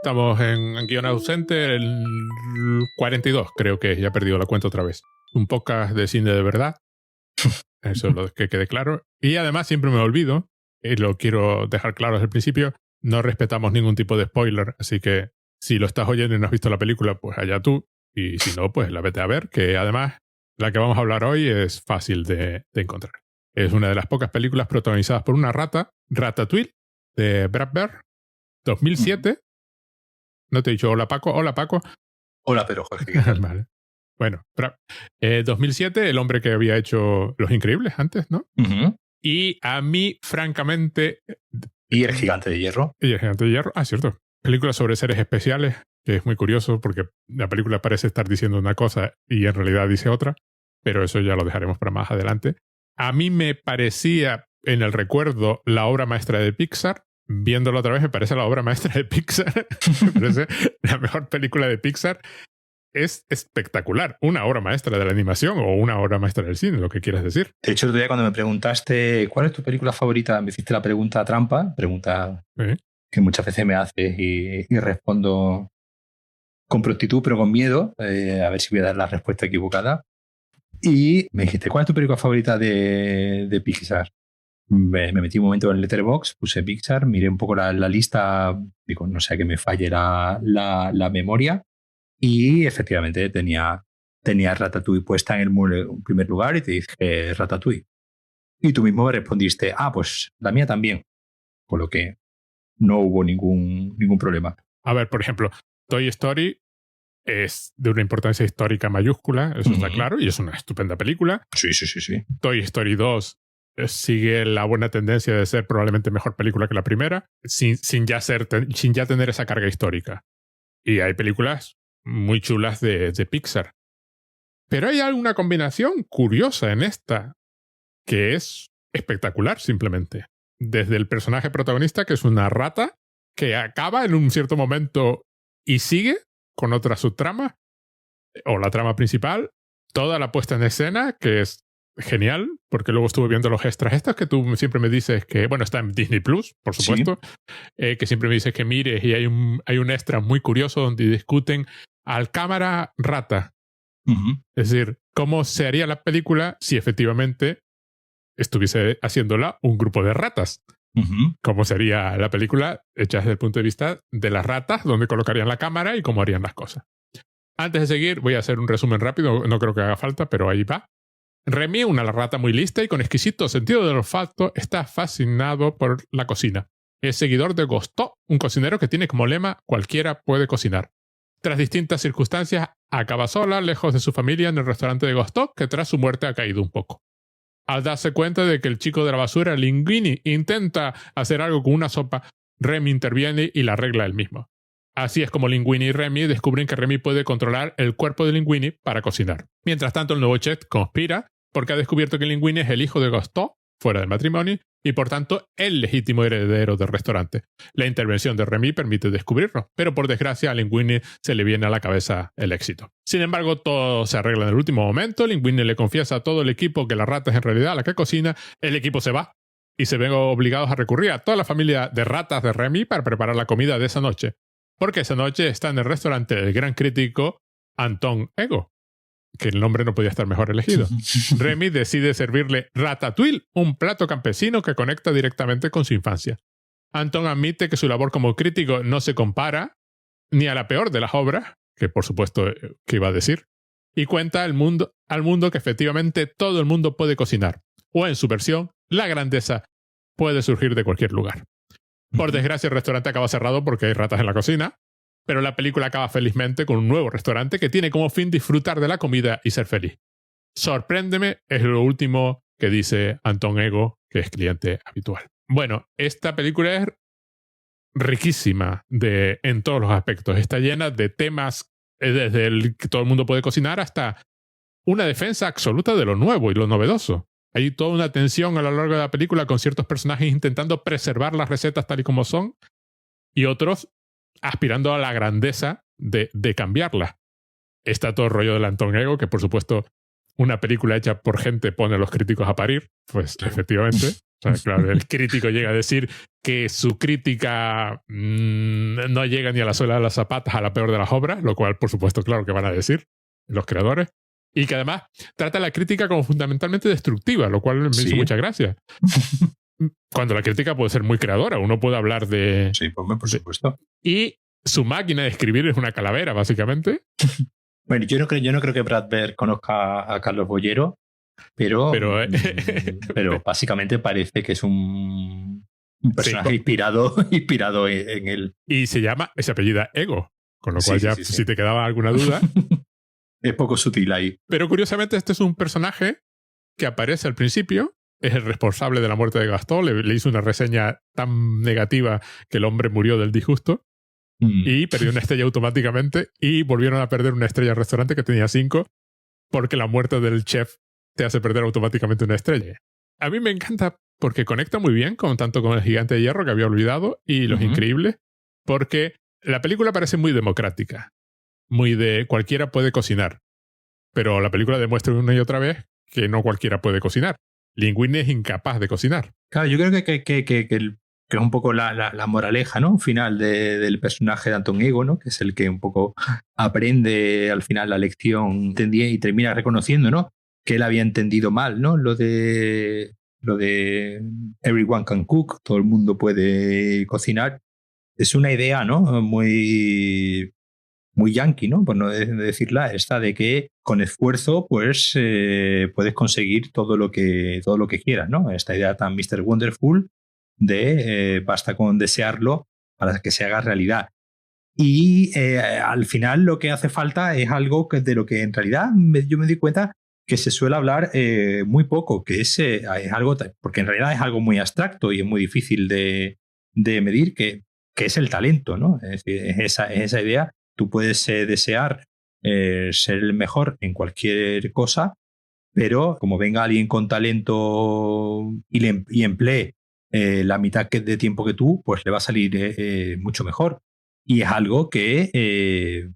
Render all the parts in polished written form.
Estamos en guión ausente, el 42, creo que ya he perdido la cuenta otra vez. Un podcast de cine de verdad. Eso es lo que quede claro. Y además siempre me olvido, y lo quiero dejar claro desde el principio, no respetamos ningún tipo de spoiler, así que si lo estás oyendo y no has visto la película, pues allá tú. Y si no, pues la vete a ver, que además la que vamos a hablar hoy es fácil de encontrar. Es una de las pocas películas protagonizadas por una rata, Ratatouille, de Brad Bird, 2007. No te he dicho hola Paco. Hola Paco. Hola, pero Jorge, ¿qué tal? Vale. Bueno, 2007, el hombre que había hecho Los Increíbles antes, ¿no? Y a mí, francamente... ¿Y El Gigante de Hierro? Y El Gigante de Hierro, cierto. Película sobre seres especiales, que es muy curioso porque la película parece estar diciendo una cosa y en realidad dice otra, pero eso ya lo dejaremos para más adelante. A mí me parecía, en el recuerdo, la obra maestra de Pixar. Viéndolo otra vez me parece la obra maestra de Pixar. Me parece la mejor película de Pixar. Es espectacular. Una obra maestra de la animación o una obra maestra del cine, lo que quieras decir. De hecho, el otro día cuando me preguntaste ¿cuál es tu película favorita? Me hiciste la pregunta trampa, pregunta que muchas veces me haces y respondo con prontitud pero con miedo, a ver si voy a dar la respuesta equivocada. Y me dijiste ¿cuál es tu película favorita de Pixar? Me metí un momento en el Letterboxd, puse Pixar, miré un poco la lista, digo, no sé, que me falle la memoria, y efectivamente tenía Ratatouille puesta en el primer lugar y te dije Ratatouille. Y tú mismo me respondiste, pues la mía también, con lo que no hubo ningún problema. A ver, por ejemplo, Toy Story es de una importancia histórica mayúscula, eso está claro, y es una estupenda película. Sí. Toy Story 2 sigue la buena tendencia de ser probablemente mejor película que la primera, sin ya tener esa carga histórica. Y hay películas muy chulas de Pixar. Pero hay alguna combinación curiosa en esta, que es espectacular simplemente. Desde el personaje protagonista, que es una rata, que acaba en un cierto momento y sigue con otra subtrama, o la trama principal, toda la puesta en escena, que es genial, porque luego estuve viendo los extras estos que tú siempre me dices que, bueno, está en Disney Plus, por supuesto, sí. Que siempre me dices que mires y hay un extra muy curioso donde discuten al cámara rata. Es decir, cómo se haría la película si efectivamente estuviese haciéndola un grupo de ratas. Cómo sería la película hecha desde el punto de vista de las ratas, dónde colocarían la cámara y cómo harían las cosas. Antes de seguir, voy a hacer un resumen rápido, no creo que haga falta, pero ahí va. Remy, una rata muy lista y con exquisito sentido del olfato, está fascinado por la cocina. Es seguidor de Gusteau, un cocinero que tiene como lema cualquiera puede cocinar. Tras distintas circunstancias, acaba sola, lejos de su familia, en el restaurante de Gusteau, que tras su muerte ha caído un poco. Al darse cuenta de que el chico de la basura, Linguini, intenta hacer algo con una sopa, Remy interviene y la arregla él mismo. Así es como Linguini y Remy descubren que Remy puede controlar el cuerpo de Linguini para cocinar. Mientras tanto, el nuevo chef conspira porque ha descubierto que Linguini es el hijo de Gusteau, fuera del matrimonio, y por tanto el legítimo heredero del restaurante. La intervención de Remy permite descubrirlo, pero por desgracia a Linguini se le viene a la cabeza el éxito. Sin embargo, todo se arregla en el último momento. Linguini le confiesa a todo el equipo que la rata es en realidad la que cocina. El equipo se va y se ven obligados a recurrir a toda la familia de ratas de Remy para preparar la comida de esa noche. Porque esa noche está en el restaurante el gran crítico Anton Ego, que el nombre no podía estar mejor elegido. Remy decide servirle Ratatouille, un plato campesino que conecta directamente con su infancia. Anton admite que su labor como crítico no se compara ni a la peor de las obras, que por supuesto que iba a decir, y cuenta al mundo que efectivamente todo el mundo puede cocinar, o en su versión, la grandeza puede surgir de cualquier lugar. Por desgracia, el restaurante acaba cerrado porque hay ratas en la cocina, pero la película acaba felizmente con un nuevo restaurante que tiene como fin disfrutar de la comida y ser feliz. Sorpréndeme es lo último que dice Anton Ego, que es cliente habitual. Bueno, esta película es riquísima en todos los aspectos. Está llena de temas desde el que todo el mundo puede cocinar hasta una defensa absoluta de lo nuevo y lo novedoso. Hay toda una tensión a lo largo de la película con ciertos personajes intentando preservar las recetas tal y como son y otros aspirando a la grandeza de cambiarlas. Está todo el rollo del Anton Ego, que por supuesto una película hecha por gente pone a los críticos a parir, pues efectivamente. O sea, claro, el crítico llega a decir que su crítica no llega ni a la suela de las zapatas, a la peor de las obras, lo cual, por supuesto, claro que van a decir los creadores. Y que además trata la crítica como fundamentalmente destructiva, lo cual me hizo mucha gracia. Cuando la crítica puede ser muy creadora, uno puede hablar de... Sí, pues, por supuesto. Y su máquina de escribir es una calavera, básicamente. Bueno, yo no creo que Brad Bird conozca a Carlos Bollero, pero básicamente parece que es un personaje inspirado en él. Y se apellida Ego, con lo cual si te quedaba alguna duda... Es poco sutil ahí. Pero curiosamente este es un personaje que aparece al principio, es el responsable de la muerte de Gaston, le hizo una reseña tan negativa que el hombre murió del disgusto y perdió una estrella automáticamente y volvieron a perder una estrella al restaurante que tenía 5 porque la muerte del chef te hace perder automáticamente una estrella. A mí me encanta porque conecta muy bien tanto con El Gigante de Hierro, que había olvidado, y Los Increíbles, porque la película parece muy democrática, muy de cualquiera puede cocinar, pero la película demuestra una y otra vez que no cualquiera puede cocinar. Linguini es incapaz de cocinar. Claro, yo creo que es un poco la moraleja, ¿no? Final del personaje de Anton Ego, ¿no? Que es el que un poco aprende al final la lección, entendía y termina reconociendo, ¿no? Que él había entendido mal, ¿no? Lo de everyone can cook, todo el mundo puede cocinar. Es una idea, ¿no? Muy yankee, ¿no? Por no decirla, esta de que con esfuerzo pues puedes conseguir todo lo que quieras, ¿no? Esta idea tan Mr. Wonderful de basta con desearlo para que se haga realidad. Y al final lo que hace falta es algo de lo que en realidad yo me di cuenta que se suele hablar muy poco, que es algo, porque en realidad es algo muy abstracto y es muy difícil de medir, que es el talento, ¿no? Es decir, es esa idea. Tú puedes desear ser el mejor en cualquier cosa, pero como venga alguien con talento y emplee la mitad de tiempo que tú, pues le va a salir mucho mejor. Y es algo que es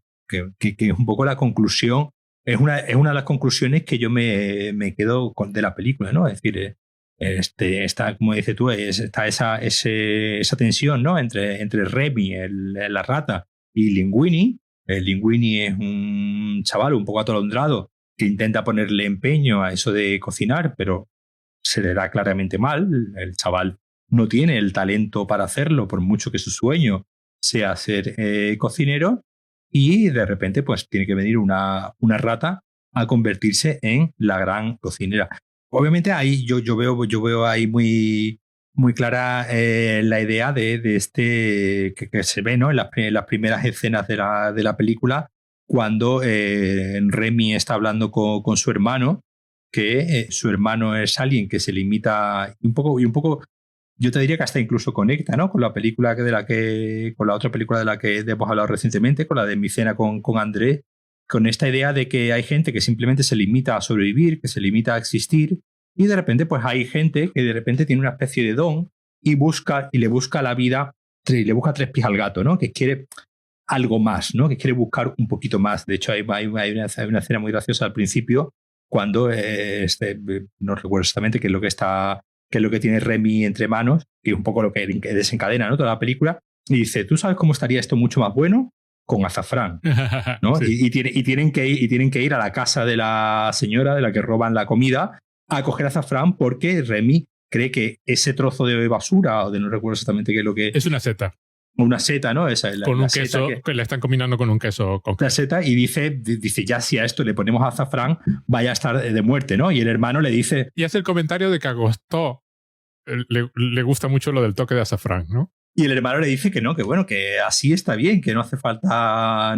un poco la conclusión, es una de las conclusiones que yo me quedo de la película, ¿no? Es decir, está, como dices tú, está esa tensión, ¿no? Entre Remy, la rata, y Linguini. Linguini es un chaval un poco atolondrado que intenta ponerle empeño a eso de cocinar, pero se le da claramente mal. El chaval no tiene el talento para hacerlo, por mucho que su sueño sea ser cocinero, y de repente pues tiene que venir una rata a convertirse en la gran cocinera. Obviamente ahí yo veo ahí muy clara la idea de este que se ve, ¿no? En las primeras escenas de la película, cuando Remy está hablando con su hermano, que su hermano es alguien que se limita un poco, yo te diría que hasta incluso conecta, ¿no? Con la película con la otra película de la que hemos hablado recientemente, con la de Mi cena con André, con esta idea de que hay gente que simplemente se limita a sobrevivir, que se limita a existir. Y de repente, pues hay gente que de repente tiene una especie de don y le busca la vida, le busca 3 pies al gato, ¿no? Que quiere algo más, ¿no? Que quiere buscar un poquito más. De hecho, hay una escena muy graciosa al principio cuando no recuerdo exactamente qué es lo que tiene Remy entre manos, y un poco lo que desencadena, ¿no? Toda la película. Y dice, ¿tú sabes cómo estaría esto mucho más bueno? Con azafrán, ¿no? Sí. Y tienen que ir a la casa de la señora de la que roban la comida a coger azafrán, porque Remy cree que ese trozo de basura, o de no recuerdo exactamente qué es lo que es una seta. Una seta, ¿no? Con un queso que le están combinando con un queso. La seta, y dice, ya si a esto le ponemos azafrán, vaya a estar de muerte, ¿no? Y el hermano le dice... Y hace el comentario de que a Gusteau le gusta mucho lo del toque de azafrán, ¿no? Y el hermano le dice que no, que bueno, que así está bien, que no hace falta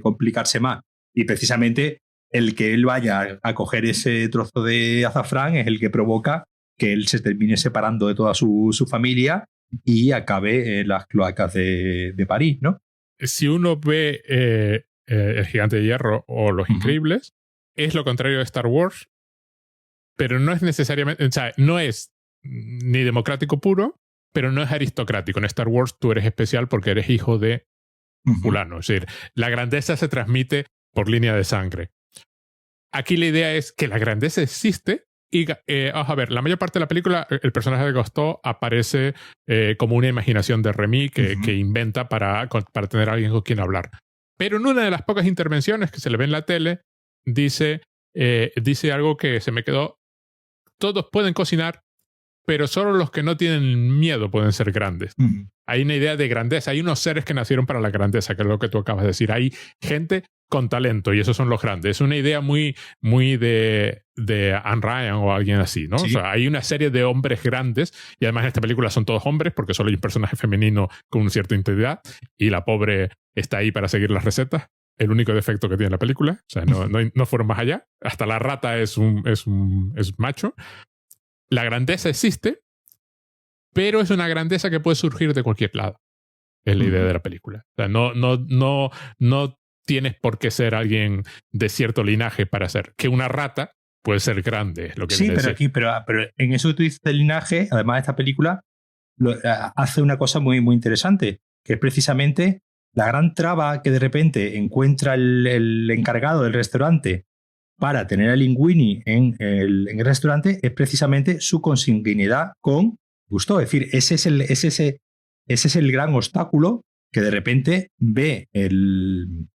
complicarse más. Y precisamente el que él vaya a coger ese trozo de azafrán es el que provoca que él se termine separando de toda su familia y acabe en las cloacas de París, ¿no? Si uno ve El Gigante de Hierro o Los Increíbles, es lo contrario de Star Wars, pero no es necesariamente, o sea, no es ni democrático puro, pero no es aristocrático. En Star Wars tú eres especial porque eres hijo de fulano. Es decir, la grandeza se transmite por línea de sangre. Aquí la idea es que la grandeza existe, Vamos a ver, la mayor parte de la película, el personaje de Gusteau aparece como una imaginación de Remy que inventa para tener a alguien con quien hablar. Pero en una de las pocas intervenciones que se le ve en la tele, dice algo que se me quedó. Todos pueden cocinar, pero solo los que no tienen miedo pueden ser grandes. Hay una idea de grandeza. Hay unos seres que nacieron para la grandeza, que es lo que tú acabas de decir. Hay gente con talento y esos son los grandes. Es una idea muy de Anne Ryan o alguien así, ¿no? Sí. O sea, hay una serie de hombres grandes y además en esta película son todos hombres porque solo hay un personaje femenino con una cierta integridad y la pobre está ahí para seguir las recetas. El único defecto que tiene la película. O sea, no fueron más allá. Hasta la rata es macho. La grandeza existe, pero es una grandeza que puede surgir de cualquier lado. Es la idea de la película. O sea, no tienes por qué ser alguien de cierto linaje para ser. Que una rata puede ser grande. Lo que sí, pero en eso que tú dices del linaje, además esta película hace una cosa muy, muy interesante, que es precisamente la gran traba que de repente encuentra el encargado del restaurante para tener a Linguini en el restaurante es precisamente su consanguinidad con Gusteau. Es decir, ese es el gran obstáculo que de repente ve el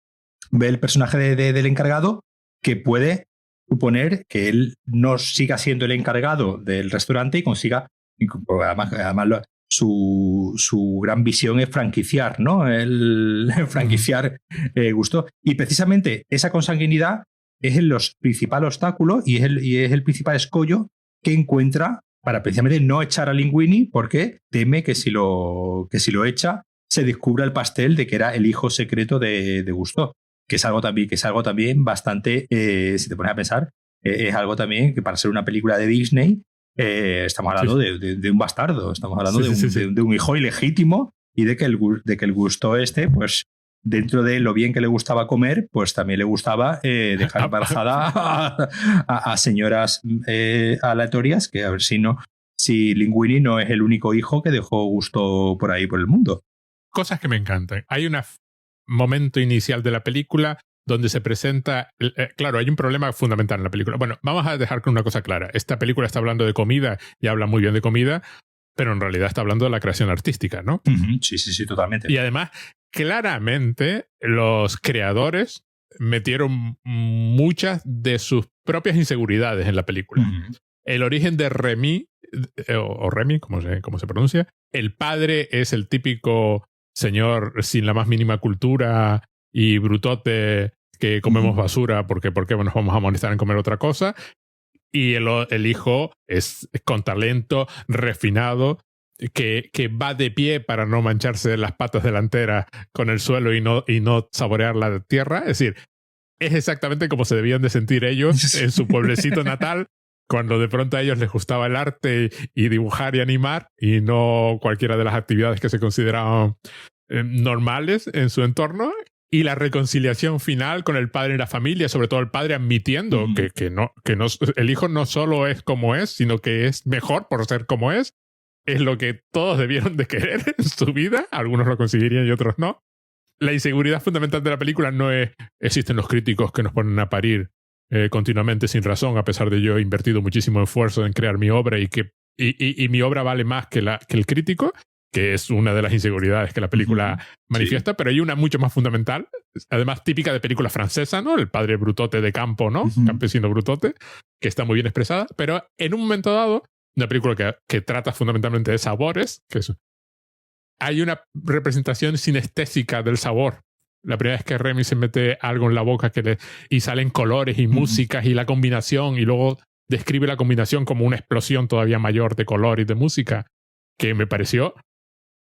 personaje del encargado, que puede suponer que él no siga siendo el encargado del restaurante y consiga, además su gran visión es franquiciar, ¿no? Franquiciar Gusteau. Y precisamente esa consanguinidad es el principal obstáculo y es el principal escollo que encuentra para precisamente no echar a Linguini, porque teme que si lo echa se descubra el pastel de que era el hijo secreto de Gusteau, que es algo también bastante, si te pones a pensar, es algo también que para ser una película de Disney estamos hablando de un bastardo, estamos hablando de un hijo ilegítimo y de que el Gusteau pues dentro de lo bien que le gustaba comer, pues también le gustaba dejar embarazada a señoras aleatorias, que a ver si Linguini no es el único hijo que dejó Gusteau por ahí por el mundo. Cosas que me encantan. Hay un momento inicial de la película donde se presenta... claro, hay un problema fundamental en la película. Bueno, vamos a dejar con una cosa clara. Esta película está hablando de comida y habla muy bien de comida, pero en realidad está hablando de la creación artística, ¿no? Sí, totalmente. Y además, claramente, los creadores metieron muchas de sus propias inseguridades en la película. El origen de Remy, o Remy, como se pronuncia, el padre es el típico señor sin la más mínima cultura y brutote que comemos basura porque nos vamos a molestar en comer otra cosa. Y el hijo es con talento, refinado, que va de pie para no mancharse las patas delanteras con el suelo y no saborear la tierra. Es decir, es exactamente como se debían de sentir ellos en su pueblecito natal, cuando de pronto a ellos les gustaba el arte y dibujar y animar, y no cualquiera de las actividades que se consideraban normales en su entorno. Y la reconciliación final con el padre y la familia, sobre todo el padre admitiendo que no, el hijo no solo es como es, sino que es mejor por ser como es lo que todos debieron de querer en su vida. Algunos lo conseguirían y otros no. La inseguridad fundamental de la película no es... Existen los críticos que nos ponen a parir continuamente sin razón, a pesar de yo he invertido muchísimo esfuerzo en crear mi obra y mi obra vale más que el crítico, que es una de las inseguridades que la película manifiesta, pero hay una mucho más fundamental, además típica de película francesa, ¿no? El padre brutote de campo, ¿no? Campesino brutote, que está muy bien expresada, pero en un momento dado, una película que trata fundamentalmente de sabores, hay una representación sinestésica del sabor. La primera vez que Remy se mete algo en la boca y salen colores y músicas y la combinación, y luego describe la combinación como una explosión todavía mayor de color y de música, que me pareció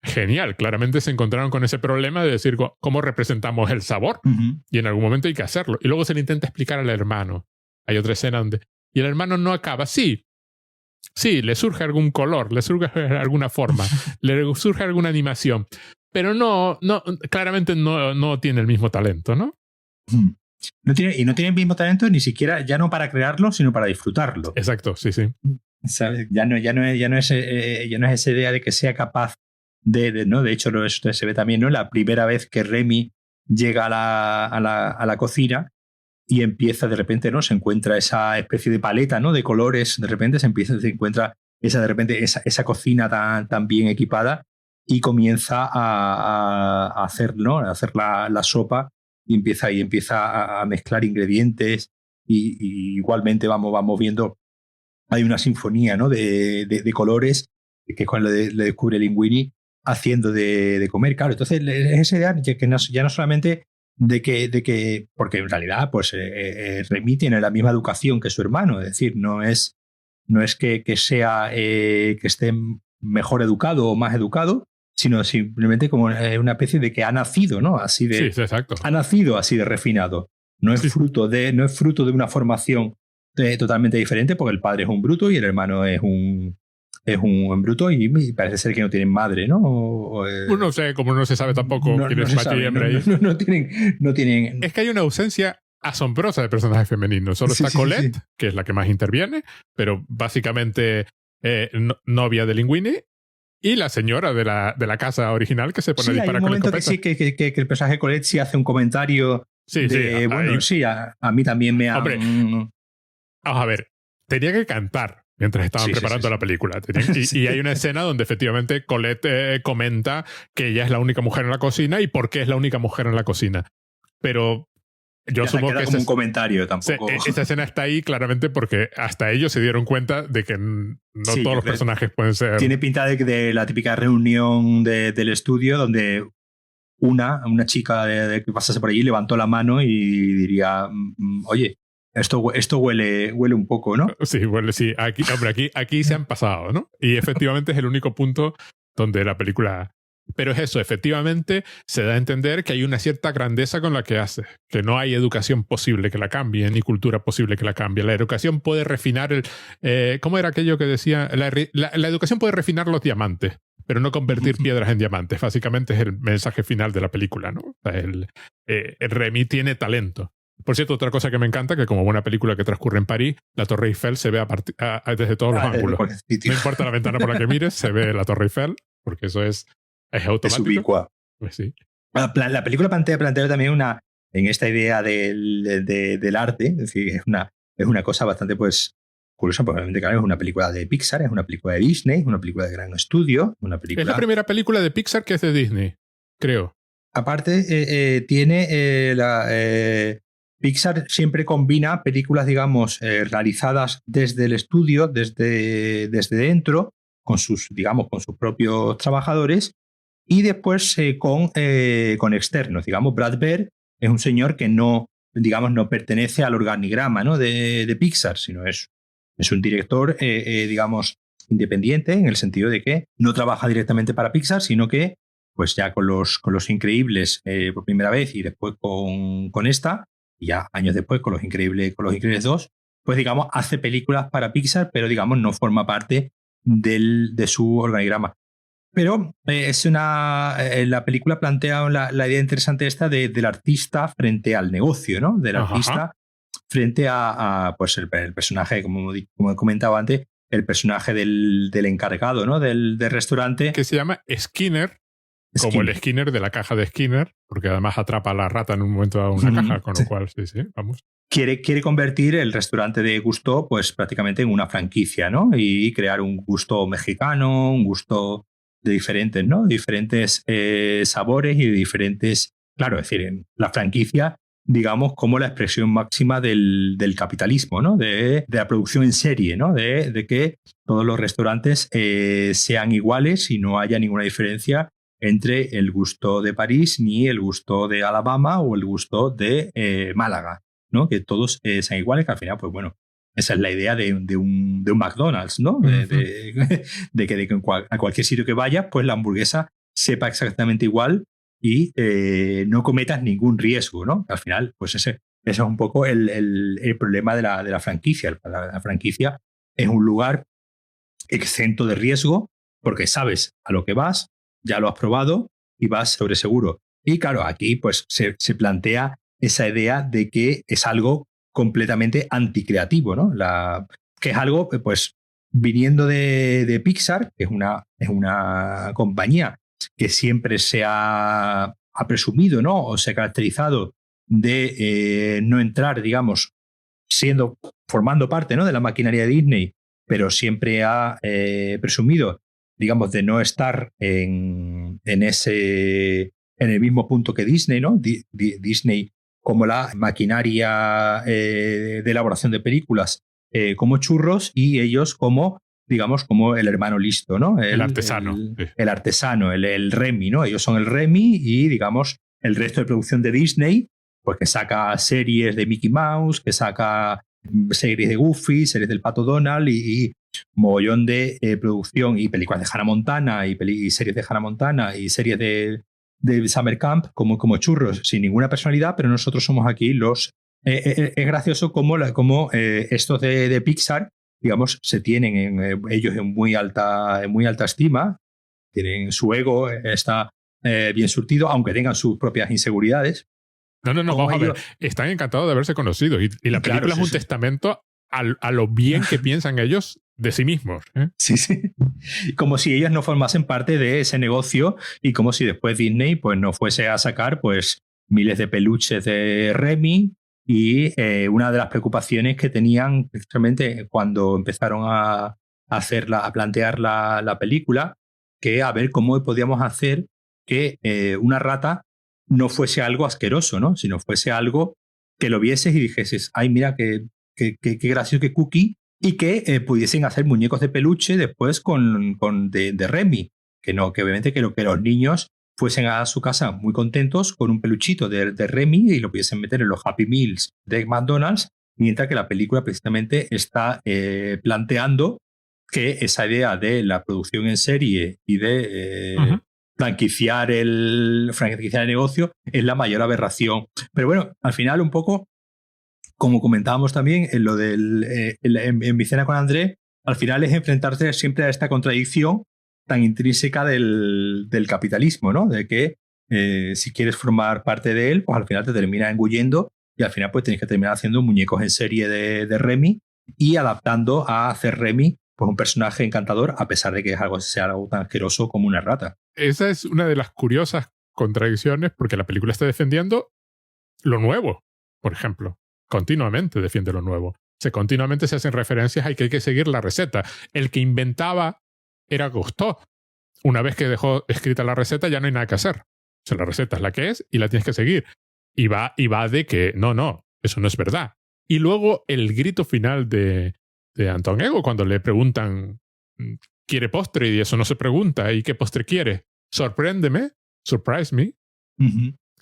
genial. Claramente se encontraron con ese problema de decir cómo representamos el sabor, y en algún momento hay que hacerlo. Y luego se le intenta explicar al hermano. Hay otra escena donde... Y el hermano no acaba. Sí, le surge algún color, le surge alguna forma, le surge alguna animación, pero claramente no tiene el mismo talento, ¿no? No tiene el mismo talento ni siquiera, ya no para crearlo, sino para disfrutarlo. Exacto, sí. ¿Sabes? Ya no es esa idea de que sea capaz ¿no? De hecho, esto se ve también, ¿no? La primera vez que Remy llega a la cocina y empieza de repente, ¿no? Se encuentra esa especie de paleta, ¿no? De colores, de repente se encuentra esa cocina tan bien equipada y comienza a hacer, ¿no? A hacer la sopa y empieza a mezclar ingredientes y igualmente vamos viendo, hay una sinfonía, ¿no? de colores, que es cuando le descubre Linguini haciendo de comer. Claro, entonces es esa idea que ya no solamente de que porque en realidad pues Remy tiene la misma educación que su hermano, es decir, no es que sea que esté mejor educado o más educado, sino simplemente como una especie de que ha nacido, ¿no? Así de, sí, exacto. Ha nacido así de refinado. No es fruto de una formación totalmente diferente, porque el padre es un bruto y el hermano es un bruto y parece ser que no tienen madre, ¿no? Pues no sé, como no se sabe tampoco quién es macho y hembra ahí. No tienen. Es que hay una ausencia asombrosa de personajes femeninos. Solo está Colette, que es la que más interviene, pero básicamente novia de Linguini, y la señora de la casa original que se pone a disparar con la escopeta. Hay un momento que el personaje Colette sí hace un comentario a mí también me ha... Hombre, vamos a ver, tenía que cantar mientras estaban preparando la película. Y hay una escena donde efectivamente Colette comenta que ella es la única mujer en la cocina y por qué es la única mujer en la cocina. Pero yo asumo que como un comentario tampoco. Esa escena está ahí claramente porque hasta ellos se dieron cuenta de que no todos los personajes pueden ser... Tiene pinta de la típica reunión del estudio donde una chica que pasase por allí levantó la mano y diría, oye, esto huele un poco, ¿no? Sí, huele, sí. Aquí se han pasado, ¿no? Y efectivamente es el único punto donde la película... Pero es eso, efectivamente se da a entender que hay una cierta grandeza con la que hace, que no hay educación posible que la cambie, ni cultura posible que la cambie. La educación puede refinar ¿cómo era aquello que decía? La educación puede refinar los diamantes, pero no convertir piedras en diamantes. Básicamente es el mensaje final de la película, ¿no? O sea, el Remy tiene talento. Por cierto, otra cosa que me encanta, que como buena película que transcurre en París, la Torre Eiffel se ve desde todos los ángulos. No importa la ventana por la que mires, se ve la Torre Eiffel, porque eso es automático. Es ubicua. Pues sí. La película plantea también en esta idea del arte, es decir, es una cosa bastante pues curiosa, porque obviamente claro, es una película de Pixar, es una película de Disney, es una película de gran estudio, Es la primera película de Pixar que es de Disney, creo. Aparte, tiene Pixar siempre combina películas, digamos, realizadas desde el estudio, desde dentro, con sus propios trabajadores, y después con externos. Digamos, Brad Bird es un señor que no pertenece al organigrama, ¿no? de Pixar, sino es un director, digamos, independiente, en el sentido de que no trabaja directamente para Pixar, sino que pues ya con los Increíbles por primera vez y después con esta, y ya años después con los Increíbles 2, pues digamos hace películas para Pixar, pero digamos no forma parte de su organigrama. Pero la película plantea la idea interesante esta del artista frente al negocio, ¿no? Del artista frente a pues el personaje, como he comentado antes, el personaje del encargado, ¿no? Del restaurante. Que se llama Skinner. Como el Skinner de la caja de Skinner, porque además atrapa a la rata en un momento a una caja, con lo cual, sí, vamos. Quiere convertir el restaurante de Gusteau pues prácticamente en una franquicia, ¿no? Y crear un Gusteau mexicano, un Gusteau de diferentes, ¿no? Diferentes sabores y de diferentes... Claro, es decir, la franquicia, digamos, como la expresión máxima del capitalismo, ¿no? De la producción en serie, ¿no? De que todos los restaurantes sean iguales y no haya ninguna diferencia entre el Gusteau de París ni el Gusteau de Alabama o el Gusteau de Málaga, ¿no? Que todos sean iguales, que al final, pues bueno, esa es la idea de un McDonald's, ¿no? De que a cualquier sitio que vayas, pues la hamburguesa sepa exactamente igual y no cometas ningún riesgo, ¿no? Al final, pues ese es un poco el problema de la franquicia. La franquicia es un lugar exento de riesgo porque sabes a lo que vas, ya lo has probado y vas sobre seguro. Y claro, aquí pues se plantea esa idea de que es algo completamente anticreativo, ¿no? Que es algo, pues, viniendo de Pixar, que es una compañía que siempre se ha presumido, ¿no? O se ha caracterizado de no entrar, digamos, formando parte, ¿no?, de la maquinaria de Disney, pero siempre ha presumido, digamos, de no estar en el mismo punto que Disney, ¿no? Disney como la maquinaria de elaboración de películas, como churros, y ellos como, digamos, como el hermano listo, ¿no? El artesano. El artesano, el Remy, ¿no? Ellos son el Remy y, digamos, el resto de producción de Disney, pues que saca series de Mickey Mouse, que saca series de Goofy, series del Pato Donald y mogollón de producción y películas de Hannah Montana y series de Hannah Montana y series de Summer Camp como churros, sin ninguna personalidad, pero nosotros somos aquí los... es gracioso como estos de Pixar, digamos, se tienen ellos en muy alta estima, tienen su ego, está bien surtido, aunque tengan sus propias inseguridades. No, vamos a ver. Están encantados de haberse conocido y la película es un testamento a lo bien que piensan ellos de sí mismos. Sí. Como si ellos no formasen parte de ese negocio y como si después Disney pues no fuese a sacar pues miles de peluches de Remy y una de las preocupaciones que tenían precisamente cuando empezaron a plantear la película, que a ver cómo podíamos hacer que una rata no fuese algo asqueroso, ¿no?, sino fuese algo que lo vieses y dijeses, ay, mira, qué gracioso, qué cookie, y que pudiesen hacer muñecos de peluche después de Remy, que obviamente que los niños fuesen a su casa muy contentos con un peluchito de Remy y lo pudiesen meter en los Happy Meals de McDonald's, mientras que la película precisamente está planteando que esa idea de la producción en serie y de franquiciar el negocio es la mayor aberración. Pero bueno, al final un poco, como comentábamos también en lo en mi cena con André, al final es enfrentarse siempre a esta contradicción tan intrínseca del capitalismo, ¿no? De que si quieres formar parte de él, pues al final te termina engullendo y al final pues tienes que terminar haciendo muñecos en serie de Remy y adaptando a hacer Remy pues un personaje encantador, a pesar de que sea algo tan asqueroso como una rata. Esa es una de las curiosas contradicciones, porque la película está defendiendo lo nuevo, por ejemplo. Continuamente defiende lo nuevo. Continuamente se hacen referencias a que hay que seguir la receta. El que inventaba era Gusteau. Una vez que dejó escrita la receta ya no hay nada que hacer. O sea, la receta es la que es y la tienes que seguir. Y va de que no, eso no es verdad. Y luego el grito final de Anton Ego cuando le preguntan ¿quiere postre? Y eso no se pregunta. ¿Y qué postre quiere? Sorpréndeme, surprise me.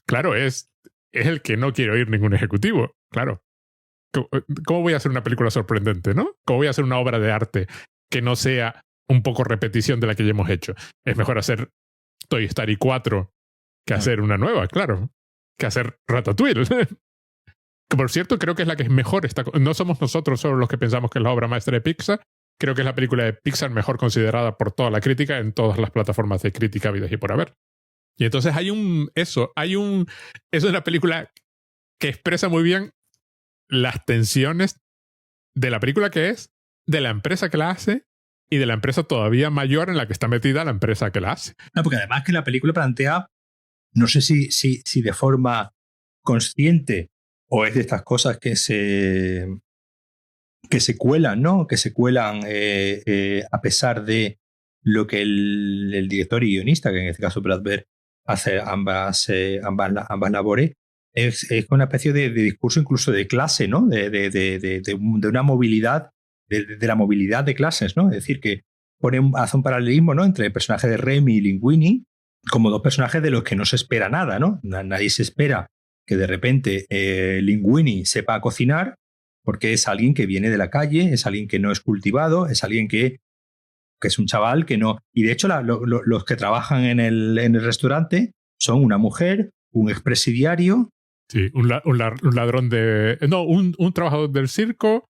Claro, es el que no quiere oír ningún ejecutivo. Claro. ¿Cómo voy a hacer una película sorprendente, no? ¿Cómo voy a hacer una obra de arte que no sea un poco repetición de la que ya hemos hecho? Es mejor hacer Toy Story 4 que hacer una nueva, claro. Que hacer Ratatouille. Que por cierto, creo que es la que es mejor. No somos nosotros solo los que pensamos que es la obra maestra de Pixar. Creo que es la película de Pixar mejor considerada por toda la crítica en todas las plataformas de crítica habidas y por haber. Y entonces eso es una película que expresa muy bien las tensiones de la película que es, de la empresa que la hace y de la empresa todavía mayor en la que está metida la empresa que la hace. No, porque además que la película plantea, no sé si de forma consciente o es de estas cosas que se cuelan, ¿no? Que se cuelan a pesar de lo que el director y guionista, que en este caso Brad Bird, hace ambas labores, es una especie de discurso incluso de clase, ¿no? De una movilidad, de la movilidad de clases, ¿no? Es decir, que hace un paralelismo, ¿no?, entre el personaje de Remy y Linguini como dos personajes de los que no se espera nada, ¿no? Nadie se espera que de repente Linguini sepa cocinar, porque es alguien que viene de la calle, es alguien que no es cultivado, es alguien que es un chaval que no... Y de hecho los que trabajan en el restaurante son una mujer, un expresidiario... Sí, un ladrón de... No, un trabajador del circo...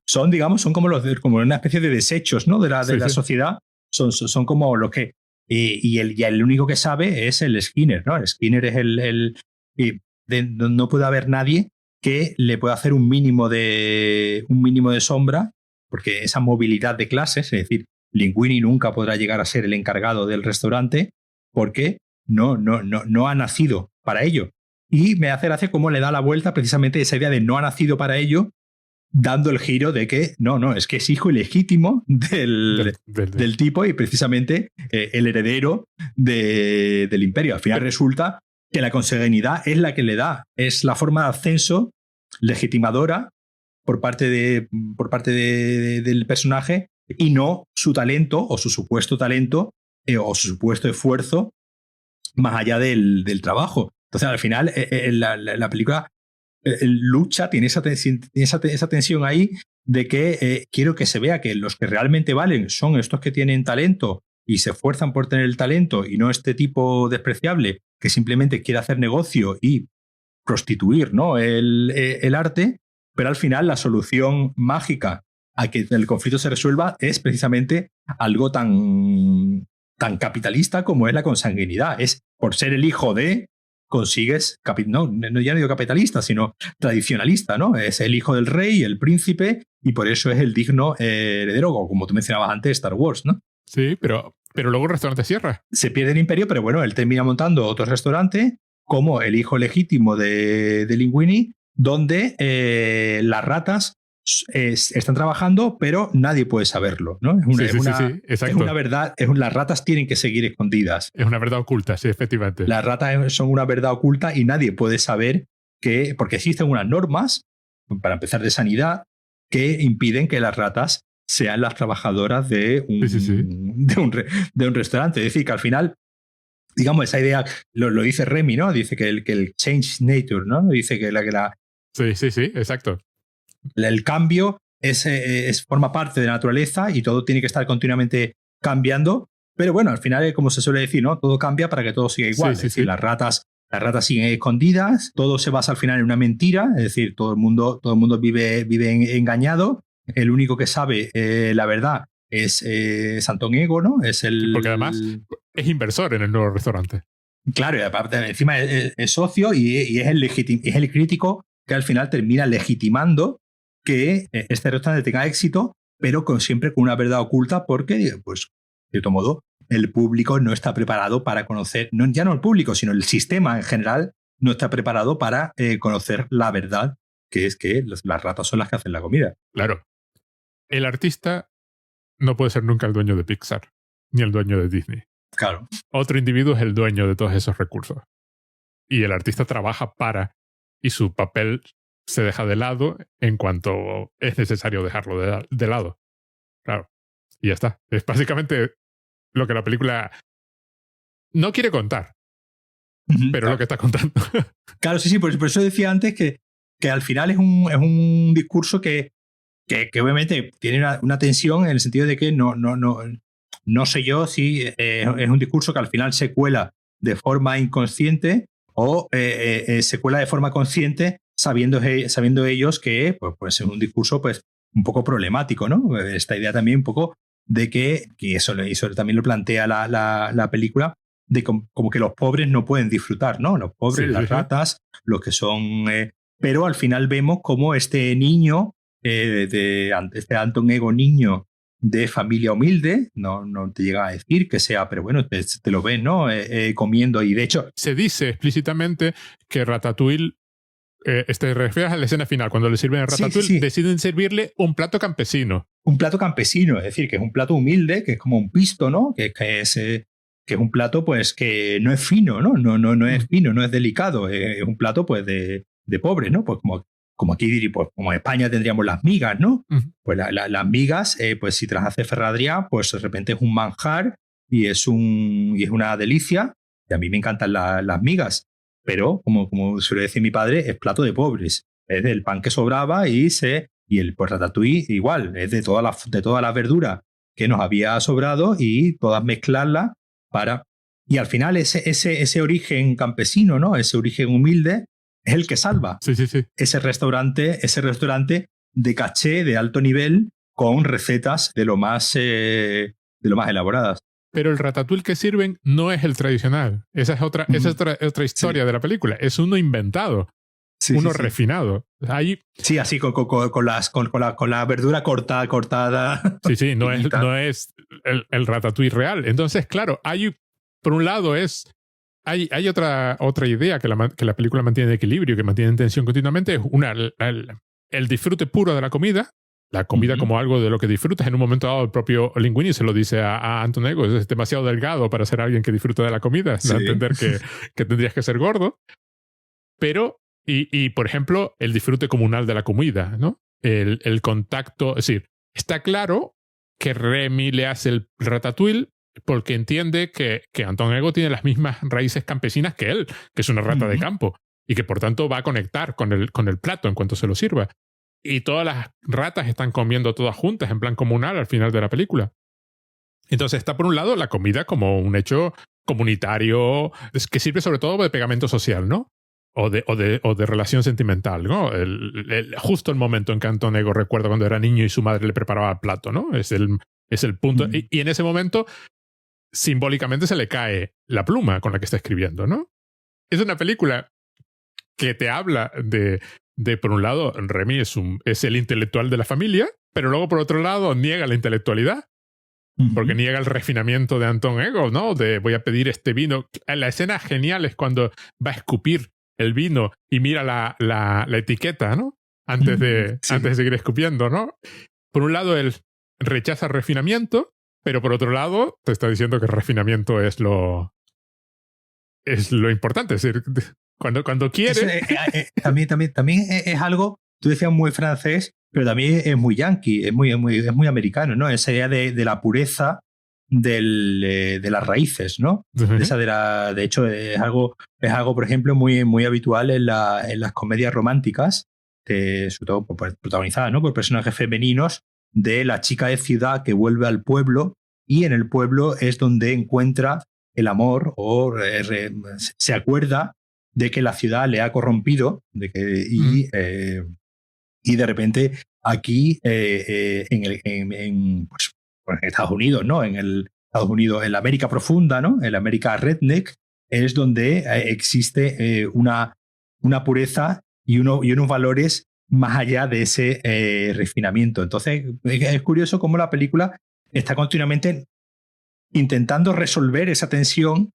Son, digamos, son como una especie de desechos, ¿no?, de la sociedad. Son como los que... Y el único que sabe es el Skinner, ¿no? El Skinner es no puede haber nadie que le pueda hacer un mínimo de sombra, porque esa movilidad de clases, es decir, Linguini nunca podrá llegar a ser el encargado del restaurante porque no ha nacido para ello. Y me hace gracia cómo le da la vuelta precisamente esa idea de no ha nacido para ello, dando el giro de que no, es que es hijo ilegítimo del tipo y precisamente el heredero del imperio. Al final resulta que la consanguinidad es la que le da, es la forma de ascenso legitimadora por parte del personaje y no su talento o su supuesto talento o su supuesto esfuerzo más allá del trabajo. Entonces, al final, la película lucha, tiene esa tensión ahí de que quiero que se vea que los que realmente valen son estos que tienen talento y se esfuerzan por tener el talento y no este tipo despreciable que simplemente quiere hacer negocio y prostituir, ¿no?, el arte, pero al final la solución mágica a que el conflicto se resuelva es precisamente algo tan capitalista como es la consanguinidad. Es por ser el hijo de, consigues, no ya no digo capitalista, sino tradicionalista, ¿no? Es el hijo del rey, el príncipe, y por eso es el digno heredero, como tú mencionabas antes, Star Wars, ¿no? Sí, pero luego el restaurante cierra. Se pierde el imperio, pero bueno, él termina montando otro restaurante como el hijo legítimo de Linguini, donde las ratas están trabajando, pero nadie puede saberlo, ¿no? Es una verdad, las ratas tienen que seguir escondidas. Es una verdad oculta, sí, efectivamente. Las ratas son una verdad oculta y nadie puede saber porque existen unas normas, para empezar, de sanidad, que impiden que las ratas sean las trabajadoras de un restaurante. Es decir, que al final, digamos, esa idea lo dice Remy, ¿no? Dice que el change nature, ¿no? Dice que la Sí, exacto. El cambio forma parte de la naturaleza y todo tiene que estar continuamente cambiando. Pero bueno, al final, como se suele decir, ¿no? Todo cambia para que todo siga igual. Es decir, las ratas siguen escondidas, todo se basa al final en una mentira, es decir, todo el mundo vive engañado. El único que sabe la verdad es Anton Ego, ¿no? Porque además es inversor en el nuevo restaurante. Claro, y aparte, encima es socio y es el crítico que al final termina legitimando que este restaurante tenga éxito, pero siempre con una verdad oculta, porque, pues, de cierto modo, el público no está preparado para conocer, ya no el público, sino el sistema en general no está preparado para conocer la verdad, que es que las ratas son las que hacen la comida. Claro. El artista no puede ser nunca el dueño de Pixar, ni el dueño de Disney. Claro. Otro individuo es el dueño de todos esos recursos. Y el artista trabaja para, y su papel se deja de lado en cuanto es necesario dejarlo de lado. Claro. Y ya está. Es básicamente lo que la película no quiere contar, pero lo que está contando. Claro, sí, por eso decía antes que al final es un discurso que obviamente tiene una tensión en el sentido de que no sé yo si es un discurso que al final se cuela de forma inconsciente o se cuela de forma consciente sabiendo ellos que pues es un discurso pues un poco problemático, ¿no? Esta idea también un poco de que eso también lo plantea la película, de como que los pobres no pueden disfrutar, ¿no? Los pobres, las ratas, los que son... pero al final vemos como este niño, este Anton Ego niño de familia humilde, no te llega a decir que sea, pero bueno, te lo ves, ¿no? Comiendo, y de hecho... Se dice explícitamente que Ratatouille, te refieres a la escena final, cuando le sirven a Ratatouille, deciden servirle un plato campesino. Un plato campesino, es decir, que es un plato humilde, que es como un pisto, ¿no? Que es un plato, pues, que no es fino, ¿no? No es fino, no es delicado, es un plato, pues, de pobre, ¿no? Pues como aquí diría, pues como en España tendríamos las migas, ¿no? Pues las migas, pues si te las hace Ferradrià, pues de repente es un manjar y es una delicia. Y a mí me encantan las migas, pero como suele decir mi padre, es plato de pobres. Es del pan que sobraba y el pues, ratatouille igual, es de toda la verdura que nos había sobrado y todas mezclarlas y al final ese origen campesino, ¿no? Ese origen humilde es el que salva ese restaurante de caché, de alto nivel, con recetas de lo más elaboradas. Pero el ratatouille que sirven no es el tradicional. Esa es otra historia de la película. Es uno inventado, uno refinado. Sí, así con la verdura cortada. Sí, no es el ratatouille real. Entonces, claro, por un lado es hay otra idea que la película mantiene de equilibrio, que mantiene en tensión continuamente, es el disfrute puro de la comida. La comida como algo de lo que disfrutas. En un momento dado, el propio Linguini se lo dice a Anton Ego: es demasiado delgado para ser alguien que disfruta de la comida. Sí. Da a entender que tendrías que ser gordo. Pero, y por ejemplo, el disfrute comunal de la comida, ¿no? El contacto. Es decir, está claro que Remy le hace el ratatouille porque entiende que Anton Ego tiene las mismas raíces campesinas que él, que es una rata de campo, y que por tanto va a conectar con el plato en cuanto se lo sirva. Y todas las ratas están comiendo todas juntas en plan comunal al final de la película. Entonces está por un lado la comida como un hecho comunitario que sirve sobre todo de pegamento social, ¿no? O de relación sentimental, ¿no? Justo el momento en que Anton Ego recuerda cuando era niño y su madre le preparaba el plato, ¿no? Es el punto. Y en ese momento simbólicamente se le cae la pluma con la que está escribiendo, ¿no? Es una película que te habla de por un lado, Remy es el intelectual de la familia, pero luego por otro lado niega la intelectualidad, porque niega el refinamiento de Anton Ego, ¿no? De voy a pedir este vino. La escena genial es cuando va a escupir el vino y mira la etiqueta, ¿no? Antes de seguir escupiendo, ¿no? Por un lado, él rechaza el refinamiento, pero por otro lado, te está diciendo que el refinamiento es lo importante. Es decir, cuando quiere... También es algo, tú decías muy francés, pero también es muy yankee, es muy americano, ¿no? Esa idea de la pureza de las raíces, ¿no? De hecho, es algo, por ejemplo, muy habitual en las comedias románticas, sobre todo protagonizadas, ¿no? Por personajes femeninos, de la chica de ciudad que vuelve al pueblo, y en el pueblo es donde encuentra el amor o se acuerda de que la ciudad le ha corrompido y de repente aquí en Estados Unidos, ¿no? En Estados Unidos, en la América profunda, ¿no? En la América redneck, es donde existe una pureza y unos valores más allá de ese refinamiento. Entonces es curioso cómo la película está continuamente intentando resolver esa tensión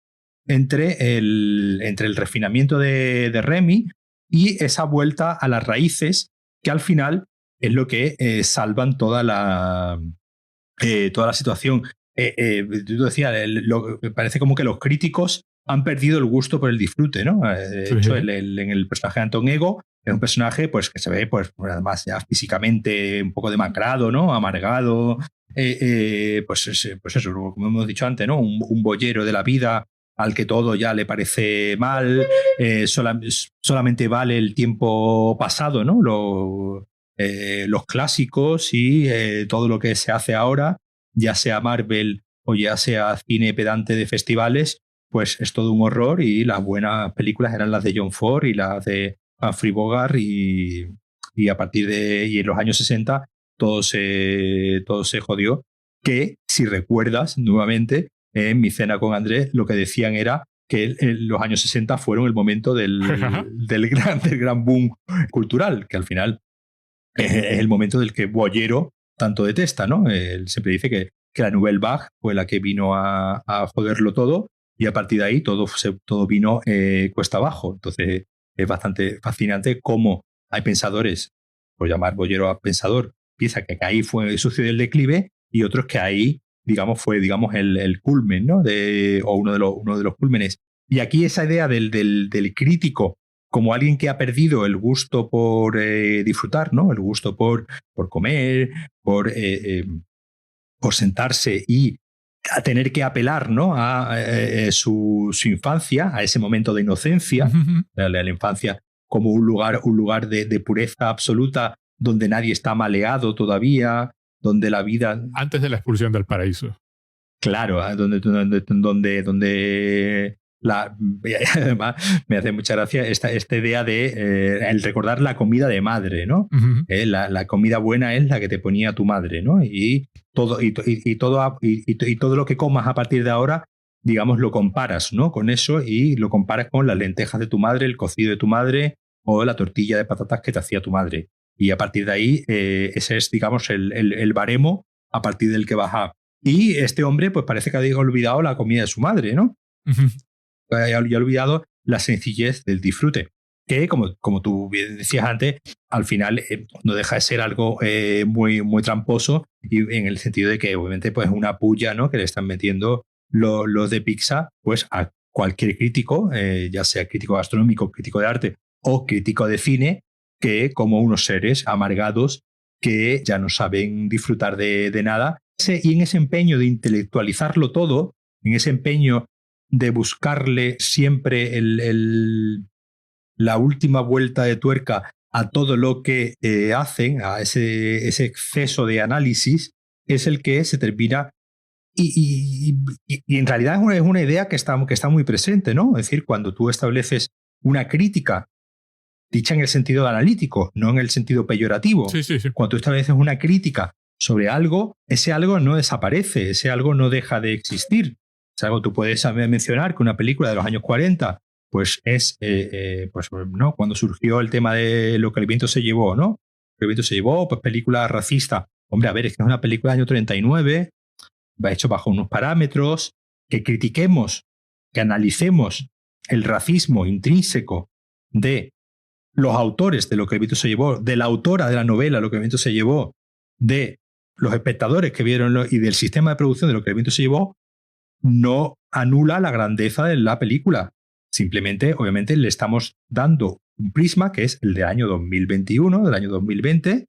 entre el refinamiento de Remy y esa vuelta a las raíces, que al final es lo que salvan toda la situación. Tú decías, parece como que los críticos han perdido el gusto por el disfrute, ¿no? De hecho, en el personaje de Anton Ego es un personaje pues, que se ve pues, además ya físicamente un poco demacrado, ¿no? Amargado, pues eso, como hemos dicho antes, ¿no? Un boyero de la vida al que todo ya le parece mal, solamente vale el tiempo pasado, ¿no? Los clásicos y todo lo que se hace ahora, ya sea Marvel o ya sea cine pedante de festivales, pues es todo un horror, y las buenas películas eran las de John Ford y las de Humphrey Bogart, y a partir y en los años 60 todo se jodió, que si recuerdas nuevamente en Mi cena con Andrés lo que decían era que los años 60 fueron el momento del gran boom cultural, que al final es el momento del que Boyero tanto detesta, ¿no? Él siempre dice que la Nouvelle Vague fue la que vino a joderlo todo, y a partir de ahí todo vino cuesta abajo. Entonces es bastante fascinante cómo hay pensadores, por llamar Boyero a pensador, piensa que ahí sucedió el declive, y otros que ahí fue el culmen, ¿no? O uno de los cúlmenes. Y aquí esa idea del crítico como alguien que ha perdido el gusto por disfrutar, ¿no? El gusto por comer, por sentarse y a tener que apelar, ¿no? A su infancia, a ese momento de inocencia, la infancia como un lugar de pureza absoluta, donde nadie está maleado todavía, donde la vida... Antes de la expulsión del paraíso. Claro, donde además me hace mucha gracia esta idea de el recordar la comida de madre, ¿no? La comida buena es la que te ponía tu madre, ¿no? Y todo lo que comas a partir de ahora, lo comparas, ¿no? Con eso, y lo comparas con las lentejas de tu madre, el cocido de tu madre o la tortilla de patatas que te hacía tu madre. Y a partir de ahí, ese es, el baremo a partir del que vas a... Y este hombre, pues parece que ha olvidado la comida de su madre, ¿no? haya olvidado la sencillez del disfrute, que como tú bien decías antes, al final no deja de ser algo muy, muy tramposo, y en el sentido de que obviamente pues una puya, ¿no?, que le están metiendo los de Pixar pues a cualquier crítico, ya sea crítico gastronómico, crítico de arte o crítico de cine, que como unos seres amargados que ya no saben disfrutar de nada. Y en ese empeño de intelectualizarlo todo, en ese empeño de buscarle siempre la última vuelta de tuerca a todo lo que hacen, a ese exceso de análisis, es el que se termina. Y en realidad es una idea que está muy presente, ¿no? Es decir, cuando tú estableces una crítica dicha en el sentido analítico, no en el sentido peyorativo. Sí. Cuando tú estableces una crítica sobre algo, ese algo no desaparece, ese algo no deja de existir. Es algo, tú puedes mencionar que una película de los años 40 pues es, pues, ¿no?, cuando surgió el tema de Lo que el viento se llevó, ¿no? Lo que el viento se llevó, pues película racista. Hombre, a ver, es que es una película del año 39, va hecho bajo unos parámetros, que critiquemos, que analicemos el racismo intrínseco de los autores de Lo que el viento se llevó, de la autora de la novela Lo que el viento se llevó, de los espectadores que vieron y del sistema de producción de Lo que el viento se llevó, no anula la grandeza de la película. Simplemente, obviamente, le estamos dando un prisma que es el del año 2021, del año 2020,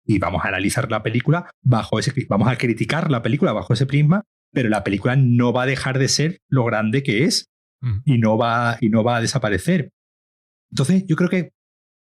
y vamos a analizar la película bajo ese, vamos a criticar la película bajo ese prisma, pero la película no va a dejar de ser lo grande que es y no va a desaparecer. Entonces, yo creo que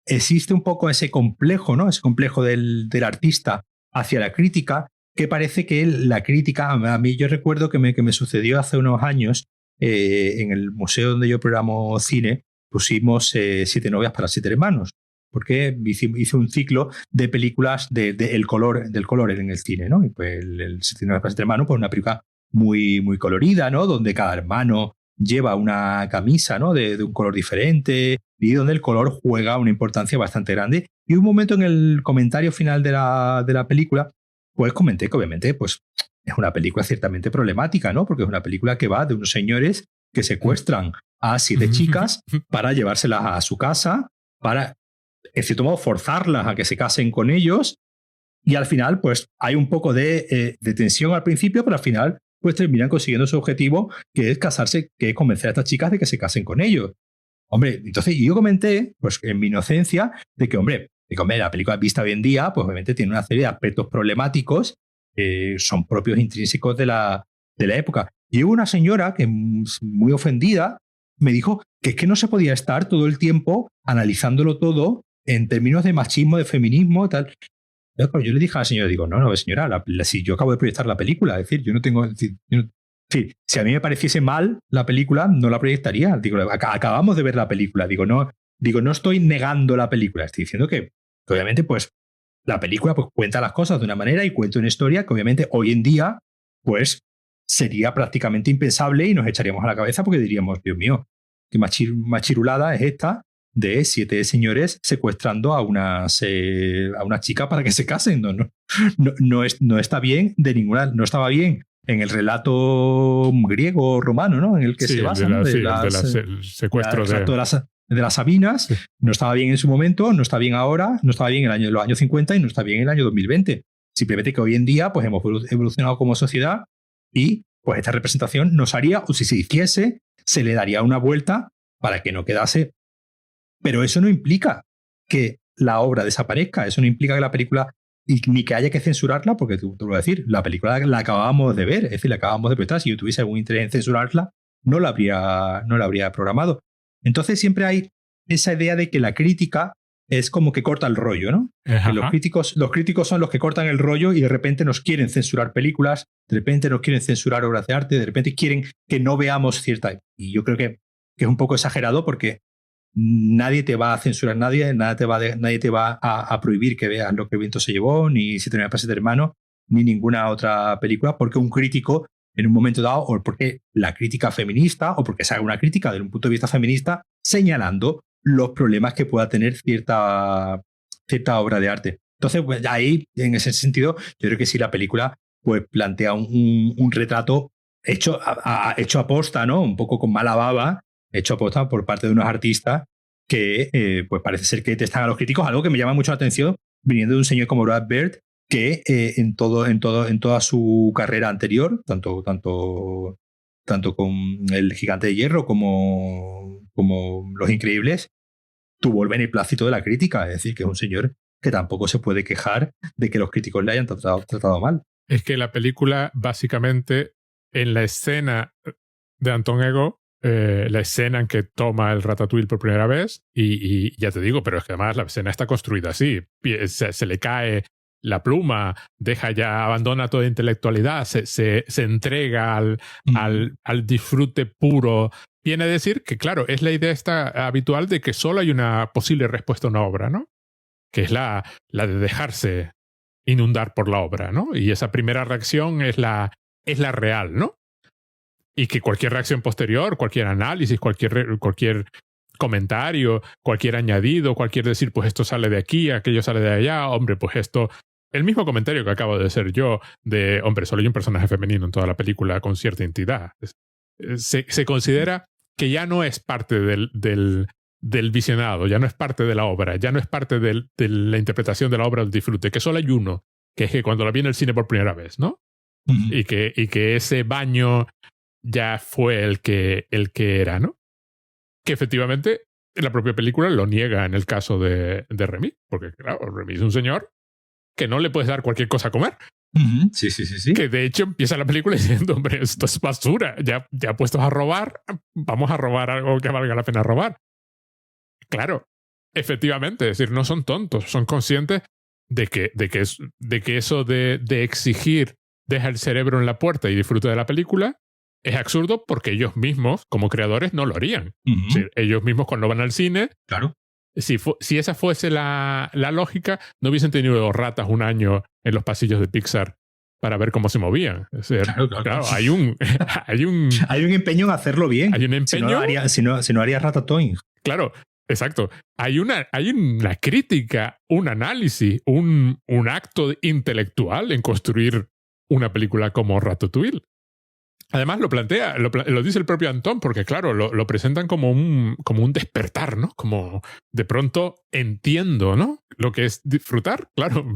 existe un poco ese complejo, ¿no? Ese complejo del artista hacia la crítica, que parece que la crítica, a mí yo recuerdo que me sucedió hace unos años, en el museo donde yo programo cine, pusimos 7 novias para 7 hermanos, porque hice un ciclo de películas del color en el cine, ¿no? Y pues el 7 novias para 7 hermanos, pues una película muy, muy colorida, ¿no? Donde cada hermano lleva una camisa, ¿no?, de un color diferente, y donde el color juega una importancia bastante grande. Y un momento en el comentario final de la película, pues comenté que obviamente pues, es una película ciertamente problemática, ¿no? Porque es una película que va de unos señores que secuestran a 7 chicas para llevárselas a su casa, para, en cierto modo, forzarlas a que se casen con ellos, y al final pues hay un poco de tensión al principio, pero al final pues terminan consiguiendo su objetivo, que es casarse, que es convencer a estas chicas de que se casen con ellos. Hombre, entonces yo comenté, pues en mi inocencia, de que, hombre, la película vista hoy en día, pues obviamente tiene una serie de aspectos problemáticos que son propios intrínsecos de la época. Y hubo una señora que, muy ofendida, me dijo que es que no se podía estar todo el tiempo analizándolo todo en términos de machismo, de feminismo y tal. Yo le dije a la señora, digo, no, señora, si yo acabo de proyectar la película, es decir, yo no tengo... si a mí me pareciese mal la película, no la proyectaría. Digo, acabamos de ver la película. Digo, no estoy negando la película. Estoy diciendo que obviamente, pues, la película pues, cuenta las cosas de una manera y cuenta una historia que obviamente hoy en día, pues, sería prácticamente impensable y nos echaríamos a la cabeza porque diríamos, Dios mío, qué machirulada es esta de 7 señores secuestrando a una chica para que se casen. No está bien de ninguna, no estaba bien en el relato griego o romano, ¿no?, en el que se basa, el secuestro de las Sabinas. Sí. No estaba bien en su momento, no está bien ahora, no estaba bien en los años 50 y no está bien en el año 2020. Simplemente que hoy en día pues hemos evolucionado como sociedad y pues esta representación nos haría, o si se hiciese, se le daría una vuelta para que no quedase. Pero eso no implica que la obra desaparezca, eso no implica que la película, ni que haya que censurarla, porque te lo voy a decir, la película la acabamos de ver, es decir, la acabamos de prestar. Si yo tuviese algún interés en censurarla, no la habría programado. Entonces siempre hay esa idea de que la crítica es como que corta el rollo, ¿no? Que los críticos son los que cortan el rollo y de repente nos quieren censurar películas, de repente nos quieren censurar obras de arte, de repente quieren que no veamos cierta... Y yo creo que es un poco exagerado porque nadie te va a censurar, nadie te va a prohibir que veas Lo que el viento se llevó, ni 7 novias para 7 hermanos, ni ninguna otra película, porque un crítico en un momento dado, o porque la crítica feminista, o porque se haga una crítica desde un punto de vista feminista, señalando los problemas que pueda tener cierta obra de arte. Entonces, pues, ahí, en ese sentido, yo creo que sí la película pues plantea un retrato hecho a posta, ¿no? Un poco con mala baba, hecho aposta por parte de unos artistas que pues parece ser que testan a los críticos, algo que me llama mucho la atención viniendo de un señor como Brad Bird, que en toda su carrera anterior, tanto con El Gigante de Hierro como Los Increíbles, tuvo el beneplácito de la crítica. Es decir, que es un señor que tampoco se puede quejar de que los críticos le hayan tratado mal. Es que la película, básicamente, en la escena de Anton Ego, la escena en que toma el Ratatouille por primera vez, y ya te digo, pero es que además la escena está construida así. Se le cae la pluma, abandona toda intelectualidad, se entrega al disfrute puro. Viene a decir que, claro, es la idea esta habitual de que solo hay una posible respuesta a una obra, ¿no? Que es la de dejarse inundar por la obra, ¿no? Y esa primera reacción es la real, ¿no? Y que cualquier reacción posterior, cualquier análisis, cualquier comentario, cualquier añadido, cualquier decir, pues esto sale de aquí, aquello sale de allá, hombre, pues esto... El mismo comentario que acabo de hacer yo de, hombre, solo hay un personaje femenino en toda la película con cierta entidad. Se considera que ya no es parte del visionado, ya no es parte de la obra, ya no es parte de la interpretación de la obra del disfrute, que solo hay uno, que es que cuando la vi en el cine por primera vez, ¿no? Uh-huh. Y que ese baño ya fue el que era, ¿no? Que efectivamente la propia película lo niega en el caso de Remy, porque claro, Remy es un señor que no le puedes dar cualquier cosa a comer. Uh-huh. Sí. Que de hecho empieza la película diciendo, hombre, esto es basura, ya puestos a robar, vamos a robar algo que valga la pena robar. Claro, efectivamente, es decir, no son tontos, son conscientes de que eso de exigir deja el cerebro en la puerta y disfruta de la película es absurdo, porque ellos mismos, como creadores, no lo harían. Uh-huh. Es decir, ellos mismos cuando van al cine, claro, si esa fuese la lógica, no hubiesen tenido ratas un año en los pasillos de Pixar para ver cómo se movían. Es decir, claro, hay un empeño en hacerlo bien. Hay un empeño. Si no haría Ratatouille. Claro, exacto. Hay una crítica, un análisis, un acto intelectual en construir una película como Ratatouille. Además lo plantea, lo dice el propio Antón, porque claro, lo presentan como un despertar, ¿no? Como de pronto entiendo, ¿no? Lo que es disfrutar, claro.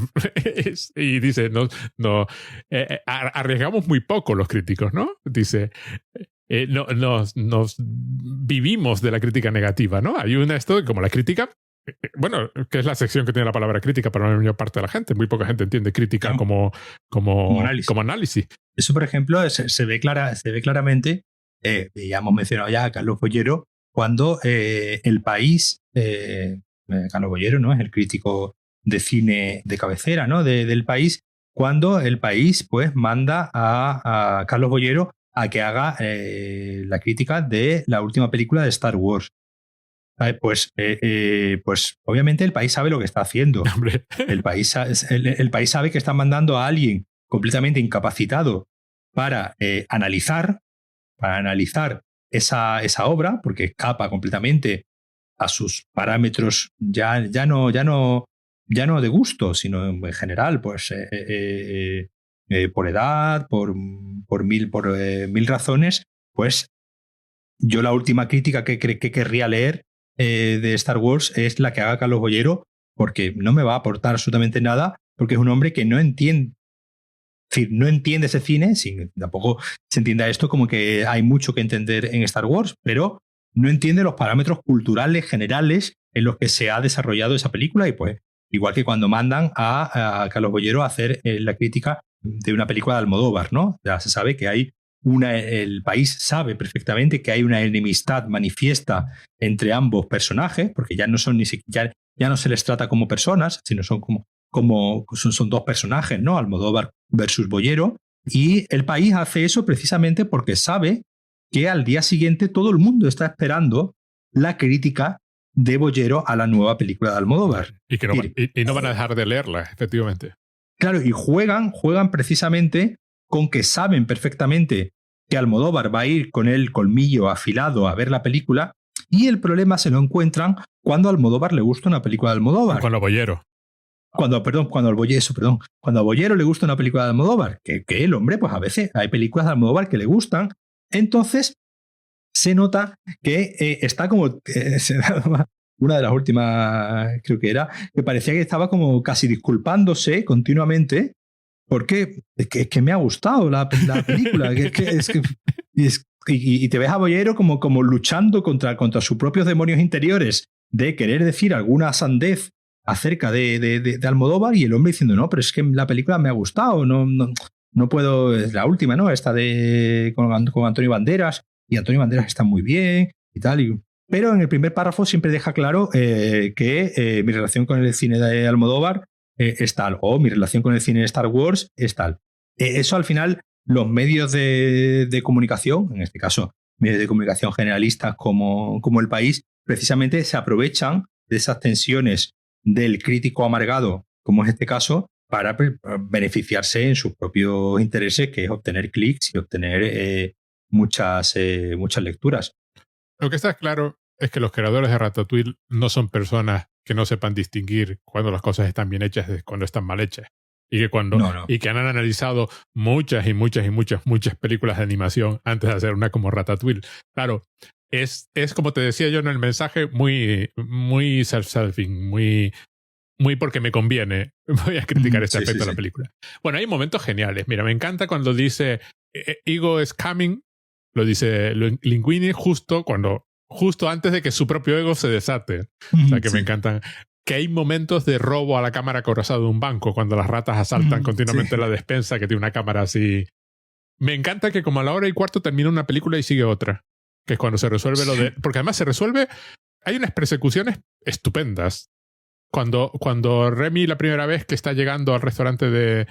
Y dice, arriesgamos muy poco los críticos, ¿no? Dice, nos vivimos de la crítica negativa, ¿no? Hay esto como la crítica, bueno, que es la sección que tiene la palabra crítica para la mayor parte de la gente. Muy poca gente entiende crítica como análisis. Eso, por ejemplo, se ve claramente, ya hemos mencionado ya a Carlos Bollero, cuando El País, Carlos Bollero, ¿no? Es el crítico de cine de cabecera, ¿no? del País, cuando El País pues manda a Carlos Bollero a que haga la crítica de la última película de Star Wars. Pues obviamente El País sabe lo que está haciendo. Hombre. El país sabe que está mandando a alguien completamente incapacitado para analizar esa obra, porque escapa completamente a sus parámetros ya no de gusto, sino en general, pues por edad, por mil razones. Pues yo la última crítica que querría leer de Star Wars es la que haga Carlos Bollero, porque no me va a aportar absolutamente nada, porque es un hombre que no entiende. Es decir, no entiende ese cine, tampoco se entienda esto como que hay mucho que entender en Star Wars, pero no entiende los parámetros culturales generales en los que se ha desarrollado esa película. Y pues, igual que cuando mandan a Carlos Bollero a hacer la crítica de una película de Almodóvar, ¿no? Ya se sabe que hay El País sabe perfectamente que hay una enemistad manifiesta entre ambos personajes, porque ya no son ya no se les trata como personas, sino son son dos personajes, ¿no? Almodóvar versus Bollero. Y El País hace eso precisamente porque sabe que al día siguiente todo el mundo está esperando la crítica de Bollero a la nueva película de Almodóvar. Y no van a dejar de leerla, efectivamente. Claro, y juegan precisamente con que saben perfectamente que Almodóvar va a ir con el colmillo afilado a ver la película, y el problema se lo encuentran cuando a Almodóvar le gusta una película de Almodóvar. Cuando a Bollero. Cuando a Bollero le gusta una película de Almodóvar, que el hombre, pues a veces hay películas de Almodóvar que le gustan. Entonces, se nota que está como... una de las últimas, creo que era, que parecía que estaba como casi disculpándose continuamente porque es que me ha gustado la película. Y te ves a Boyero como luchando contra sus propios demonios interiores de querer decir alguna sandez acerca de Almodóvar, y el hombre diciendo, no, pero es que la película me ha gustado, no puedo, es la última, ¿no? Esta con Antonio Banderas, y Antonio Banderas está muy bien y tal. Pero en el primer párrafo siempre deja claro que mi relación con el cine de Almodóvar es tal, o mi relación con el cine de Star Wars es tal. Eso al final, los medios de comunicación, en este caso medios de comunicación generalistas como El País, precisamente se aprovechan de esas tensiones del crítico amargado, como es este caso, para beneficiarse en sus propios intereses, que es obtener clics y obtener muchas lecturas. Lo que está claro es que los creadores de Ratatouille no son personas que no sepan distinguir cuando las cosas están bien hechas de cuando están mal hechas. Y que y que han analizado muchas películas de animación antes de hacer una como Ratatouille. Claro, es como te decía yo en el mensaje, muy self-serving, muy porque me conviene. Voy a criticar este aspecto de la película. Bueno, hay momentos geniales. Mira, me encanta cuando dice Ego is coming, lo dice Linguini justo antes de que su propio ego se desate. O sea, que me encantan. Que hay momentos de robo a la cámara acorazada de un banco, cuando las ratas asaltan continuamente la despensa, que tiene una cámara así. Me encanta que como a la 1:15 termina una película y sigue otra. Que es cuando se resuelve lo de... Porque además se resuelve... Hay unas persecuciones estupendas. Cuando Remy, la primera vez que está llegando al restaurante de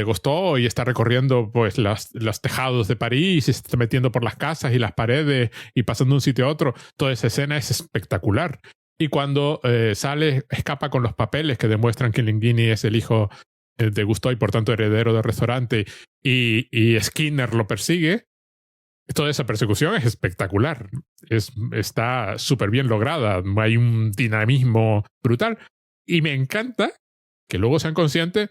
Gusteau y está recorriendo pues los tejados de París y se está metiendo por las casas y las paredes y pasando de un sitio a otro, toda esa escena es espectacular. Y cuando escapa con los papeles que demuestran que Linguini es el hijo de Gusteau y por tanto heredero del restaurante, y Skinner lo persigue, toda esa persecución es espectacular. Está súper bien lograda, hay un dinamismo brutal y me encanta que luego sean conscientes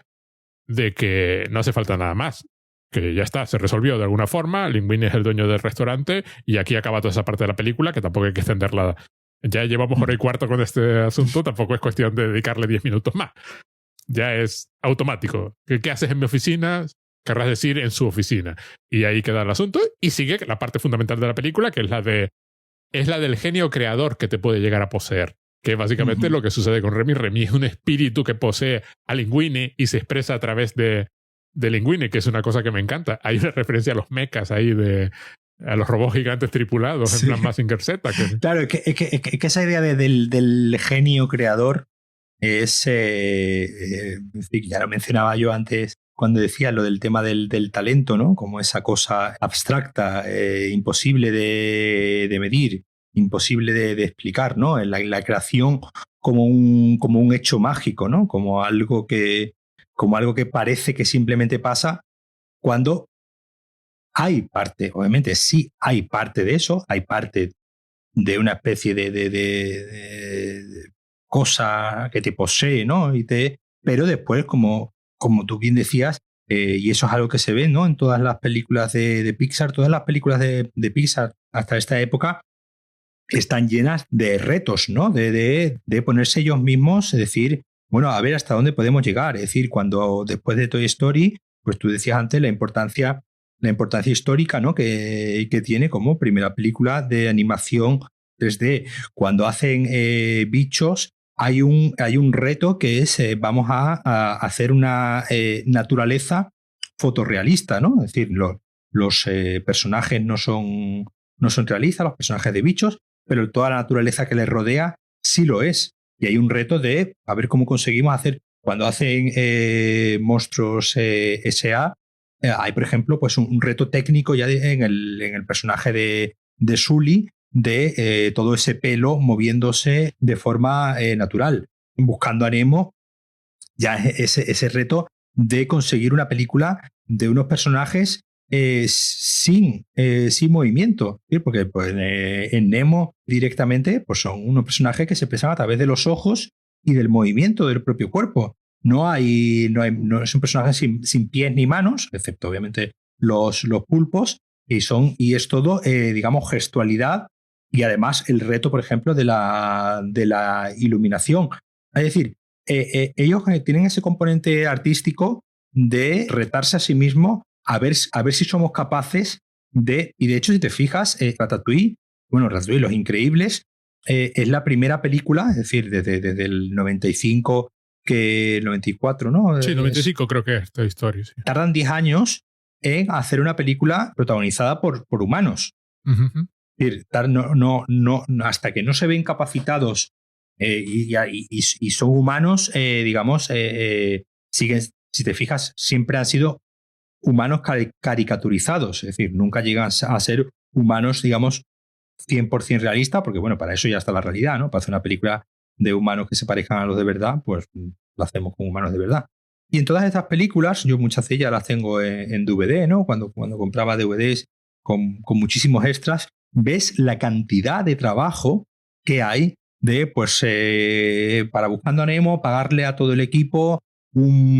de que no hace falta nada más, que ya está, se resolvió de alguna forma, Linguini es el dueño del restaurante y aquí acaba toda esa parte de la película, que tampoco hay que extenderla. Ya llevamos 1:15 con este asunto, tampoco es cuestión de dedicarle 10 minutos más. Ya es automático. ¿Qué haces en mi oficina? Querrás decir en su oficina. Y ahí queda el asunto y sigue la parte fundamental de la película, que es la del genio creador que te puede llegar a poseer. Que básicamente lo que sucede con Remy. Remy es un espíritu que posee a Linguini y se expresa a través de Linguini, que es una cosa que me encanta. Hay una referencia a los mechas ahí a los robots gigantes tripulados, en plan Mazinger Z. Claro, es que esa idea del genio creador es decir, ya lo mencionaba yo antes cuando decía lo del tema del talento, ¿no? Como esa cosa abstracta, imposible de medir, imposible de explicar, ¿no? La creación como un hecho mágico, ¿no? Como algo que parece que simplemente pasa, cuando hay parte, obviamente sí hay parte de eso, hay parte de una especie de cosa que te posee, ¿no? Pero después, como tú bien decías, y eso es algo que se ve, ¿no? En todas las películas de Pixar, todas las películas de Pixar hasta esta época están llenas de retos, ¿no? De ponerse ellos mismos, es decir, bueno, a ver hasta dónde podemos llegar. Es decir, cuando después de Toy Story, pues tú decías antes la importancia histórica, ¿no? que tiene como primera película de animación 3D. Cuando hacen Bichos, hay un reto que es vamos a hacer una naturaleza fotorrealista, ¿no? Es decir, los personajes no son realistas, los personajes de Bichos, pero toda la naturaleza que les rodea sí lo es. Y hay un reto de a ver cómo conseguimos hacer, cuando hacen Monstruos S.A., hay, por ejemplo, pues un reto técnico ya en el personaje de Sully, de todo ese pelo moviéndose de forma natural. Buscando a Nemo, ya ese reto de conseguir una película de unos personajes sin movimiento, ¿sí? Porque pues, en Nemo directamente pues son unos personajes que se expresan a través de los ojos y del movimiento del propio cuerpo. No son personajes sin pies ni manos, excepto obviamente los pulpos, Y es todo, digamos, gestualidad y además el reto, por ejemplo, de la iluminación. Es decir, ellos tienen ese componente artístico de retarse a sí mismo a ver si somos capaces de... Y de hecho, si te fijas, Ratatouille, Los Increíbles, es la primera película, es decir, desde el 95, el 94, ¿no? Sí, 95 creo que es esta historia. Sí. Tardan 10 años en hacer una película protagonizada por humanos. Uh-huh. Es decir, hasta que no se ven capacitados y son humanos, digamos, siguen, si te fijas, siempre han sido humanos caricaturizados. Es decir, nunca llegan a ser humanos, digamos, 100% realistas, porque bueno, para eso ya está la realidad, ¿no? Para hacer una película de humanos que se parezcan a los de verdad, pues lo hacemos con humanos de verdad. Y en todas estas películas, yo muchas de ellas las tengo en DVD, ¿no? Cuando compraba DVDs con muchísimos extras, ves la cantidad de trabajo que hay de, pues, para Buscando a Nemo, pagarle a todo el equipo un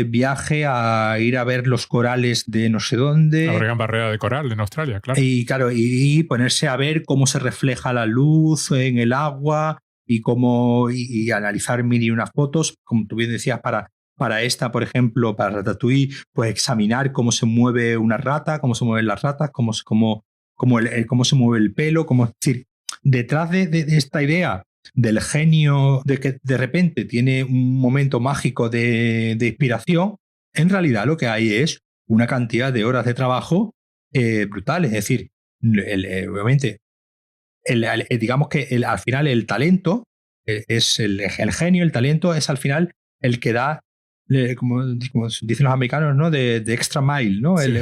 viaje a ir a ver los corales de no sé dónde. La gran barrera de coral en Australia, claro. Y claro, y ponerse a ver cómo se refleja la luz en el agua y analizar mil y unas fotos, como tú bien decías, para esta, por ejemplo, para Ratatouille, pues examinar cómo se mueve una rata, cómo se mueven las ratas, cómo se mueve el pelo, es decir, detrás de esta idea del genio de que de repente tiene un momento mágico de inspiración, en realidad lo que hay es una cantidad de horas de trabajo brutales. Es decir, obviamente, digamos que al final el talento es el genio, el talento es al final el que da, como dicen los americanos, ¿no? de extra mile, ¿no? Sí,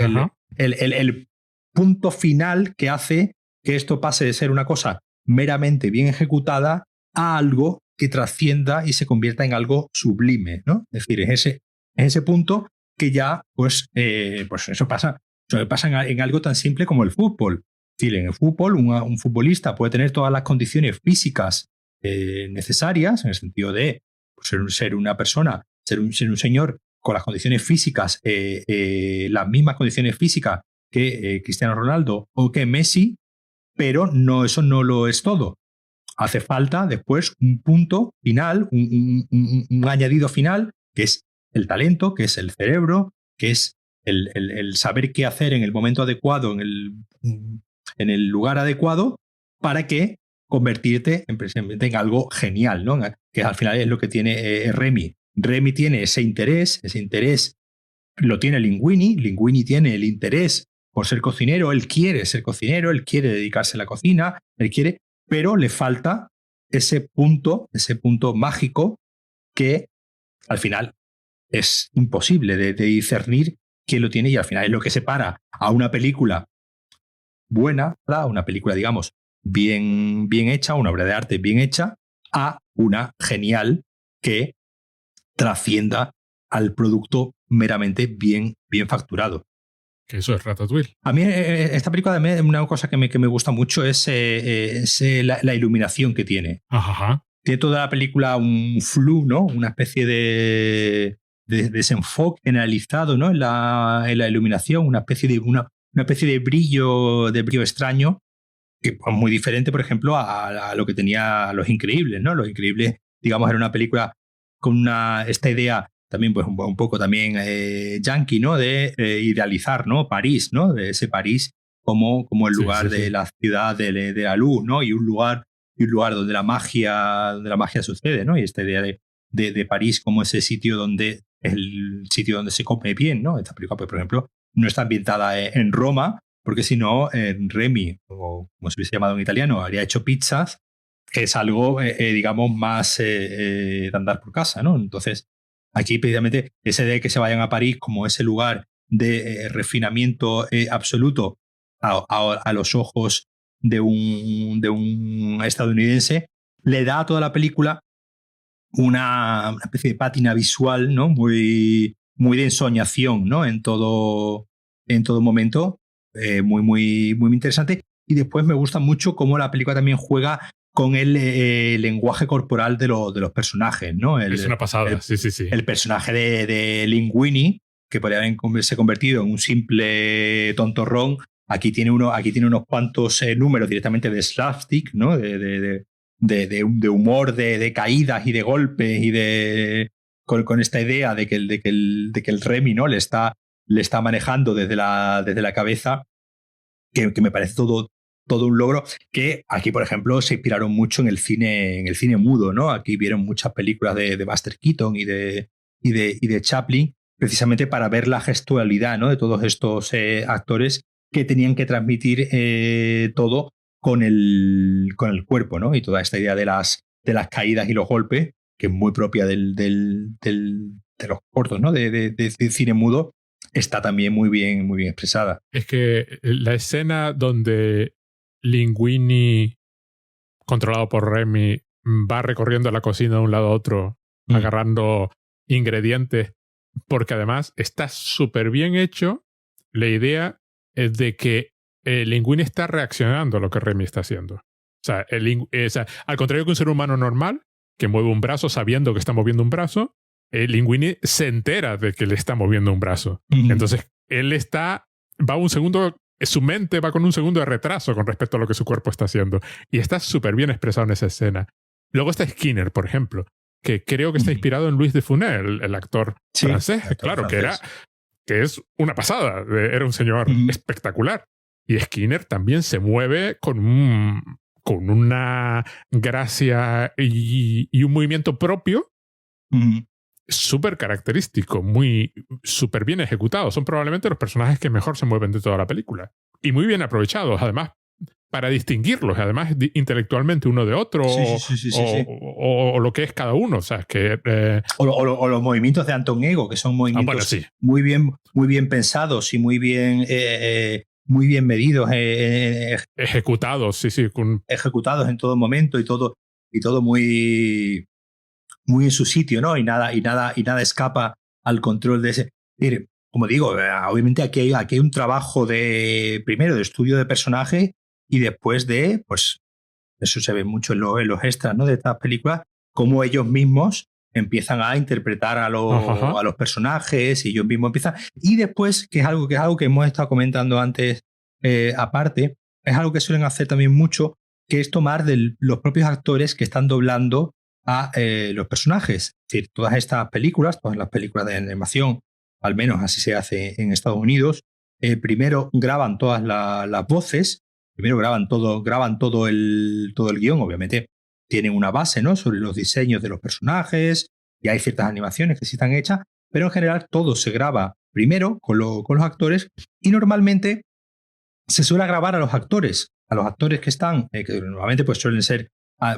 el punto final que hace que esto pase de ser una cosa meramente bien ejecutada a algo que trascienda y se convierta en algo sublime, ¿no? Es decir, es ese punto que ya, pues eso pasa en algo tan simple como el fútbol. Es decir, en el fútbol, un futbolista puede tener todas las condiciones físicas necesarias, en el sentido de ser una persona, ser un señor con las condiciones físicas, las mismas condiciones físicas que Cristiano Ronaldo o que Messi, pero eso no lo es todo. Hace falta después un punto final, un añadido final, que es el talento, que es el cerebro, que es el saber qué hacer en el momento adecuado, en el lugar adecuado, para que convertirte en algo genial, ¿no? Que al final es lo que tiene Remy. Remy tiene ese interés lo tiene Linguini tiene el interés por ser cocinero, él quiere ser cocinero, él quiere dedicarse a la cocina, pero le falta ese punto mágico que al final es imposible de discernir quién lo tiene, y al final es lo que separa a una película buena, a una película, digamos, bien hecha, una obra de arte bien hecha, a una genial que trascienda al producto meramente bien facturado. Que eso es Ratatouille. A mí esta película, una cosa que me gusta mucho es la iluminación que tiene. Ajá. Tiene toda la película un flu, ¿no? Una especie de desenfoque generalizado, ¿no? en la iluminación, una especie de brillo extraño, que es muy diferente, por ejemplo, a lo que tenía Los Increíbles, ¿no? Los Increíbles, digamos, era una película con esta idea también, pues un poco también yankee, ¿no? De idealizar, ¿no? París, ¿no? De ese París como el lugar de la ciudad de la luz, ¿no? Y un lugar donde la magia sucede, ¿no? Y esta idea de París como ese sitio donde el sitio donde se come bien, ¿no? Esta película, pues, por ejemplo, no está ambientada en Roma, porque si no, Remy, o como se hubiese llamado en italiano, habría hecho pizzas, que es algo, digamos, más de andar por casa, ¿no? Entonces, aquí precisamente ese de que se vayan a París como ese lugar de refinamiento absoluto a los ojos de un estadounidense, le da a toda la película una especie de pátina visual, ¿no? Muy de ensoñación, ¿no? En todo momento, muy interesante. Y después me gusta mucho cómo la película también juega con el lenguaje corporal de los personajes, ¿no? Es una pasada, sí. El personaje de Linguini, que podría haberse convertido en un simple tontorrón, Aquí tiene unos cuantos números directamente de slapstick, ¿no? De humor, de caídas y de golpes y con esta idea de que el Remy, ¿no? le está manejando desde la cabeza, que me parece todo un logro, que aquí, por ejemplo, se inspiraron mucho en el cine mudo, ¿no? Aquí vieron muchas películas de Buster Keaton y de Chaplin, precisamente para ver la gestualidad, ¿no? de todos estos actores que tenían que transmitir todo con el cuerpo, ¿no? Y toda esta idea de las caídas y los golpes, que es muy propia de los cortos, ¿no? de cine mudo, está también muy bien expresada. Es que la escena donde Linguini, controlado por Remy, va recorriendo la cocina de un lado a otro, agarrando ingredientes, porque además está súper bien hecho. La idea es de que Linguini está reaccionando a lo que Remy está haciendo. O sea, al contrario que un ser humano normal, que mueve un brazo sabiendo que está moviendo un brazo, Linguini se entera de que le está moviendo un brazo. Entonces, él va un segundo, su mente va con un segundo de retraso con respecto a lo que su cuerpo está haciendo. Y está súper bien expresado en esa escena. Luego está Skinner, por ejemplo, que creo que está inspirado en Louis de Funès, el actor francés. Claro, francés. Que es una pasada. Era un señor espectacular. Y Skinner también se mueve con una gracia y un movimiento propio súper característico, súper bien ejecutado. Son probablemente los personajes que mejor se mueven de toda la película. Y muy bien aprovechados, además, para distinguirlos, además intelectualmente uno de otro, o lo que es cada uno. O sea, es que, o los movimientos de Anton Ego, que son movimientos muy bien pensados y muy bien medidos. Ejecutados, ejecutados en todo momento y todo muy en su sitio, ¿no? Y nada escapa al control de ese. Mire, como digo, obviamente aquí hay un trabajo primero de estudio de personaje y después pues eso se ve mucho en los extras, ¿no? de estas películas, cómo ellos mismos empiezan a interpretar a los personajes y ellos mismos empiezan. Y después, que es algo que hemos estado comentando antes aparte, es algo que suelen hacer también mucho, que es tomar de los propios actores que están doblando a los personajes. Es decir, todas las películas de animación, al menos así se hace en Estados Unidos, primero graban todas las voces, primero graban todo el guión, obviamente tienen una base, ¿no? sobre los diseños de los personajes, y hay ciertas animaciones que sí están hechas, pero en general todo se graba primero con los actores, y normalmente se suele grabar a los actores que están, que normalmente pues suelen ser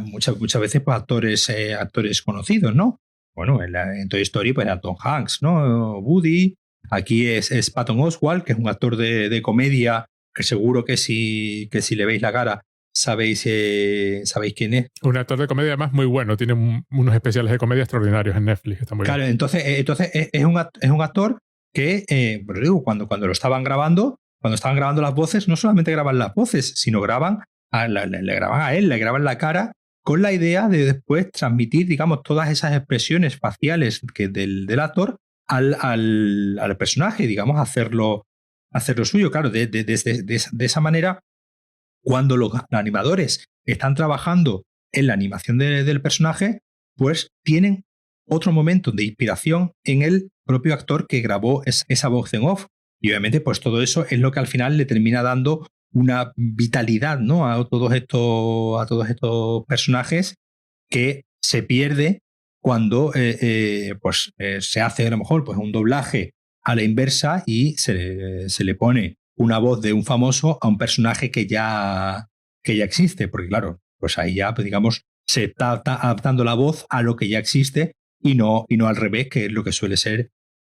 muchas veces pues, actores conocidos, ¿no? Bueno, en Toy Story pues era Tom Hanks, ¿no? Woody. Aquí es Patton Oswalt, que es un actor de comedia que seguro que si le veis la cara sabéis quién es. Un actor de comedia además muy bueno, tiene unos especiales de comedia extraordinarios en Netflix, está muy bien. Claro, entonces es un actor que, pues digo, cuando lo estaban grabando, cuando estaban grabando las voces, no solamente graban las voces, sino le graban a él, le graban la cara, con la idea de después transmitir, digamos, todas esas expresiones faciales del actor al personaje, digamos, hacerlo suyo. Claro, de esa manera, cuando los animadores están trabajando en la animación del personaje, pues tienen otro momento de inspiración en el propio actor que grabó esa voz en off. Y obviamente, pues todo eso es lo que al final le termina dando una vitalidad, ¿no? a todos estos personajes, que se pierde cuando se hace a lo mejor pues un doblaje a la inversa y se le pone una voz de un famoso a un personaje que ya existe, porque claro, pues ahí ya, pues digamos, se está adaptando la voz a lo que ya existe y no al revés, que es lo que suele ser,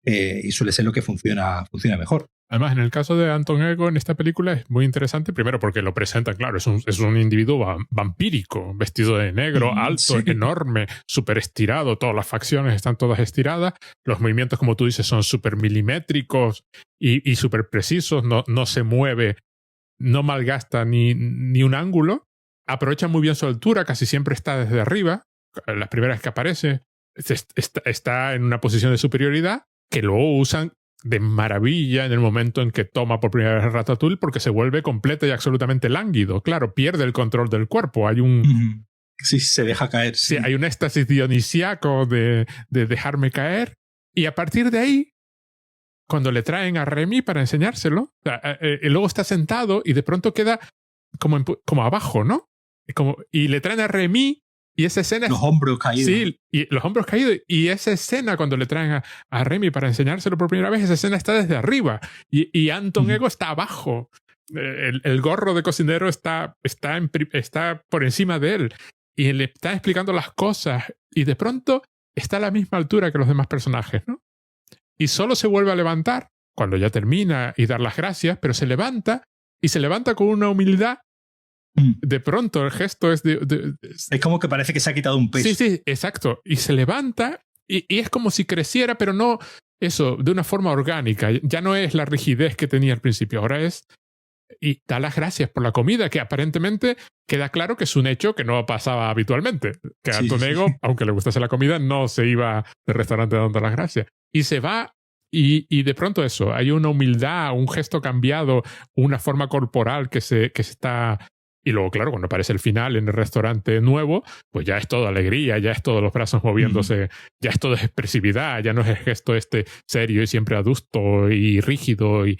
y suele ser lo que funciona mejor. Además, en el caso de Anton Ego en esta película es muy interesante, primero porque lo presenta, claro, es un individuo vampírico, vestido de negro, alto, enorme, súper estirado, todas las facciones están todas estiradas, los movimientos, como tú dices, son súper milimétricos y súper precisos, no se mueve, no malgasta ni un ángulo, aprovecha muy bien su altura, casi siempre está desde arriba, las primeras que aparece, está en una posición de superioridad, que luego usan de maravilla en el momento en que toma por primera vez Ratatouille, porque se vuelve completo y absolutamente lánguido. Claro, pierde el control del cuerpo. Hay un... Sí, se deja caer. Sí, hay un éxtasis dionisíaco de dejarme caer. Y a partir de ahí, cuando le traen a Remy para enseñárselo, luego está sentado y de pronto queda como abajo, ¿no? Y le traen a Remy y esa escena... Los hombros caídos. Sí, y los hombros caídos. Y esa escena, cuando le traen a Remy para enseñárselo por primera vez, esa escena está desde arriba. Y Anton Ego está abajo. El gorro de cocinero está por encima de él. Y le está explicando las cosas. Y de pronto está a la misma altura que los demás personajes, ¿no? Y solo se vuelve a levantar cuando ya termina y dar las gracias, pero se levanta y se levanta con una humildad. De pronto el gesto es es como que parece que se ha quitado un peso. Sí, exacto. Y se levanta y es como si creciera, pero no eso, de una forma orgánica. Ya no es la rigidez que tenía al principio, ahora es... Y da las gracias por la comida, que aparentemente queda claro que es un hecho que no pasaba habitualmente. Que Anton Ego, aunque le gustase la comida, no se iba del restaurante dando las gracias. Y se va y de pronto eso, hay una humildad, un gesto cambiado, una forma corporal que se está... Y luego, claro, cuando aparece el final en el restaurante nuevo, pues ya es todo alegría, ya es todos los brazos moviéndose, ya es todo expresividad, ya no es el gesto serio y siempre adusto y rígido. Y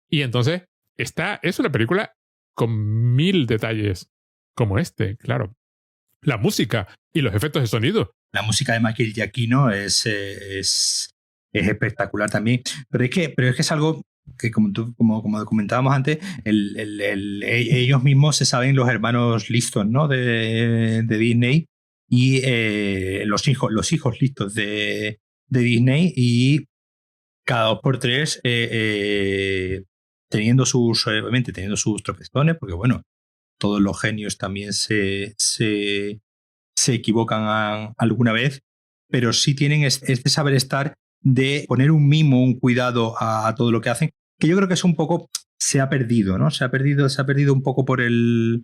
entonces... es una película con 1000 detalles como claro. La música y los efectos de sonido. La música de Michael Giacchino es espectacular también. Pero es que es algo que, como comentábamos antes, ellos mismos se saben los hermanos listos, ¿no? de Disney y los hijos listos de Disney, y cada 2x3 teniendo sus tropezones, porque bueno, todos los genios también se equivocan alguna vez, pero sí tienen este saber estar de poner un mimo, un cuidado a todo lo que hacen, que yo creo que es un poco, se ha perdido, ¿no? Se ha perdido un poco por el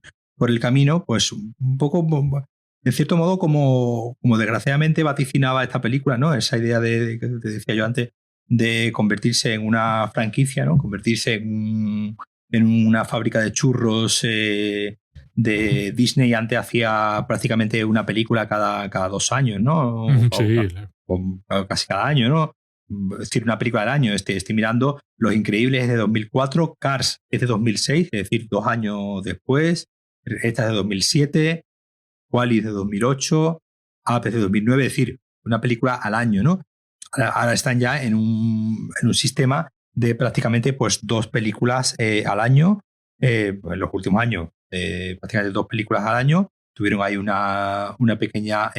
camino, pues un poco, en cierto modo, como desgraciadamente vaticinaba esta película, ¿no? Esa idea que te decía yo antes, de convertirse en una franquicia, ¿no? Convertirse en una fábrica de churros de Disney. Antes hacía prácticamente una película cada 2 años, ¿no? Sí. O casi cada año, ¿no? Es decir, una película al año. Estoy mirando Los Increíbles es de 2004, Cars es de 2006, es decir, 2 años después. Esta es de 2007, Wall-E es de 2008, Up es de 2009, es decir, una película al año, ¿no? Ahora están ya en un sistema de prácticamente pues 2 películas al año. En los últimos años, prácticamente 2 películas al año. Tuvieron ahí una pequeña...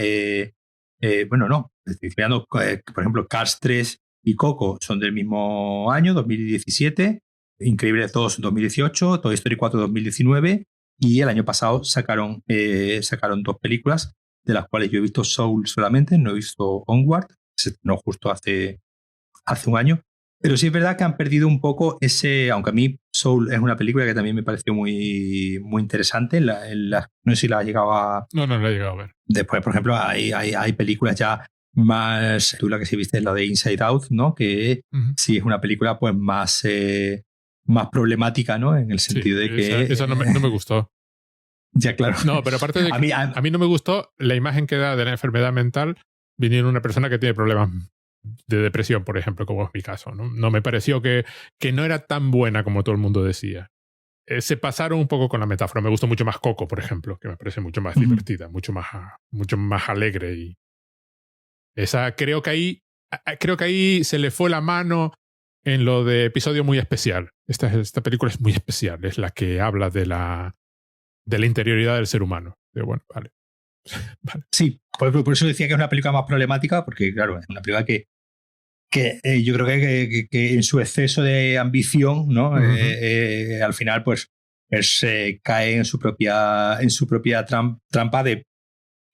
bueno, no. Estoy mirando, por ejemplo, Cars 3 y Coco son del mismo año, 2017. Increíbles 2, 2018. Toy Story 4, 2019. Y el año pasado sacaron 2 películas, de las cuales yo he visto Soul solamente, no he visto Onward. No justo hace un año, pero sí es verdad que han perdido un poco aunque a mí Soul es una película que también me pareció muy, muy interesante, no sé si la ha llegado a... No la he llegado a ver. Después, por ejemplo, hay películas ya más, tú la que sí viste es la de Inside Out, ¿no? Que sí es una película pues más problemática, ¿no? En el sentido de que... Esa no me gustó. Ya, claro. No, pero aparte de que a mí no me gustó la imagen que da de la enfermedad mental viniendo una persona que tiene problemas de depresión, por ejemplo, como es mi caso, ¿no? No me pareció que no era tan buena como todo el mundo decía. Se pasaron un poco con la metáfora. Me gustó mucho más Coco, por ejemplo, que me parece mucho más divertida, mucho más alegre. Y esa creo que ahí se le fue la mano en lo de episodio muy especial. Esta película es muy especial, es la que habla de la interioridad del ser humano. Pero bueno, vale. Vale. Sí, por eso decía que es una película más problemática, porque claro, es una película que yo creo que en su exceso de ambición, ¿no? Al final pues cae en su propia trampa de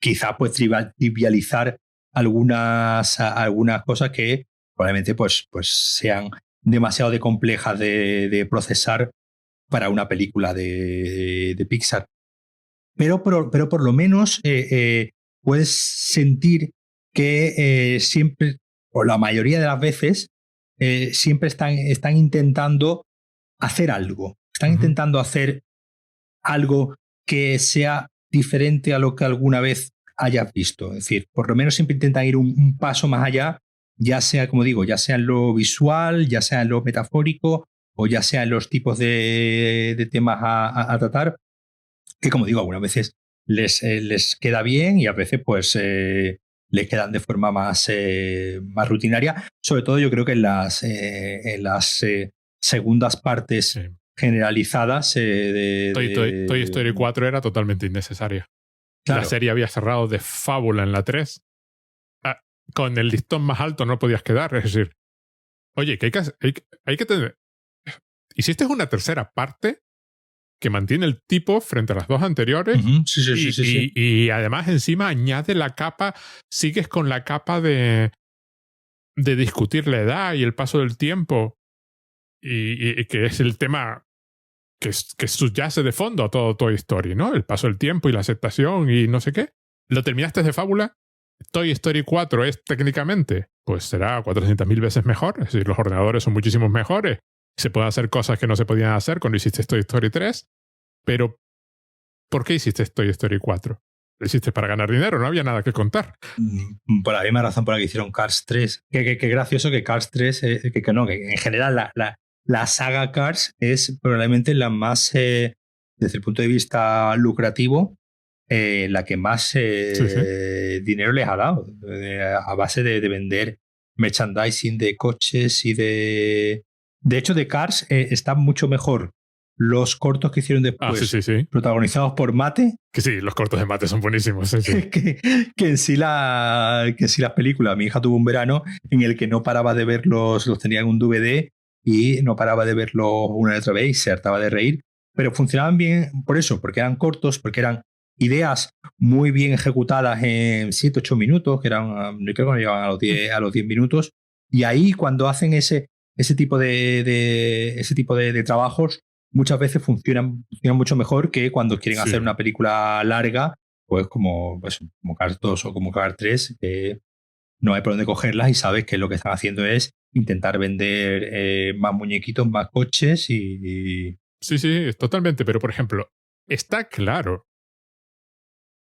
quizá pues trivializar algunas cosas que probablemente pues sean demasiado complejas de procesar para una película de Pixar. Pero por lo menos puedes sentir que siempre, o la mayoría de las veces, siempre están intentando hacer algo. Están intentando hacer algo que sea diferente a lo que alguna vez hayas visto. Es decir, por lo menos siempre intentan ir un paso más allá, ya sea, como digo, ya sea en lo visual, ya sea en lo metafórico, o ya sea en los tipos de temas a tratar, que como digo, algunas veces les queda bien y a veces pues les quedan de forma más rutinaria. Sobre todo yo creo que en las segundas partes generalizadas Toy Story 4 era totalmente innecesaria. Claro. La serie había cerrado de fábula en la 3. Con el listón más alto no podías quedar. Es decir, oye, que hay que tener... Hiciste una tercera parte que mantiene el tipo frente a las dos anteriores. Sí. Y además encima añade la capa, sigues con la capa de discutir la edad y el paso del tiempo. Y que es el tema que subyace de fondo a todo Toy Story, ¿no? El paso del tiempo y la aceptación y no sé qué. ¿Lo terminaste de fábula? Toy Story 4 es técnicamente, pues será 400.000 veces mejor. Es decir, los ordenadores son muchísimos mejores. Se pueden hacer cosas que no se podían hacer cuando hiciste Toy Story 3. Pero, ¿por qué hiciste Toy Story 4? Lo hiciste para ganar dinero, no había nada que contar. Por la misma razón por la que hicieron Cars 3. Que gracioso que Cars 3, que en general la saga Cars es probablemente la más, desde el punto de vista lucrativo, la que más dinero les ha dado, a base de vender merchandising de coches y de... De hecho, de Cars está mucho mejor los cortos que hicieron después, protagonizados por Mate. Que sí, los cortos de Mate son buenísimos. Que en sí las películas. Mi hija tuvo un verano en el que no paraba de verlos, los tenía en un DVD y no paraba de verlos una y otra vez y se hartaba de reír. Pero funcionaban bien por eso, porque eran cortos, porque eran ideas muy bien ejecutadas en 7-8 minutos, que eran, creo que no llegaban a los 10 minutos. Y ahí cuando hacen ese tipo de trabajos, muchas veces funcionan mucho mejor que cuando quieren hacer una película larga, pues como Cars 2 o como Cars 3, que no hay por dónde cogerlas y sabes que lo que están haciendo es intentar vender más muñequitos, más coches y... Sí, totalmente. Pero, por ejemplo, está claro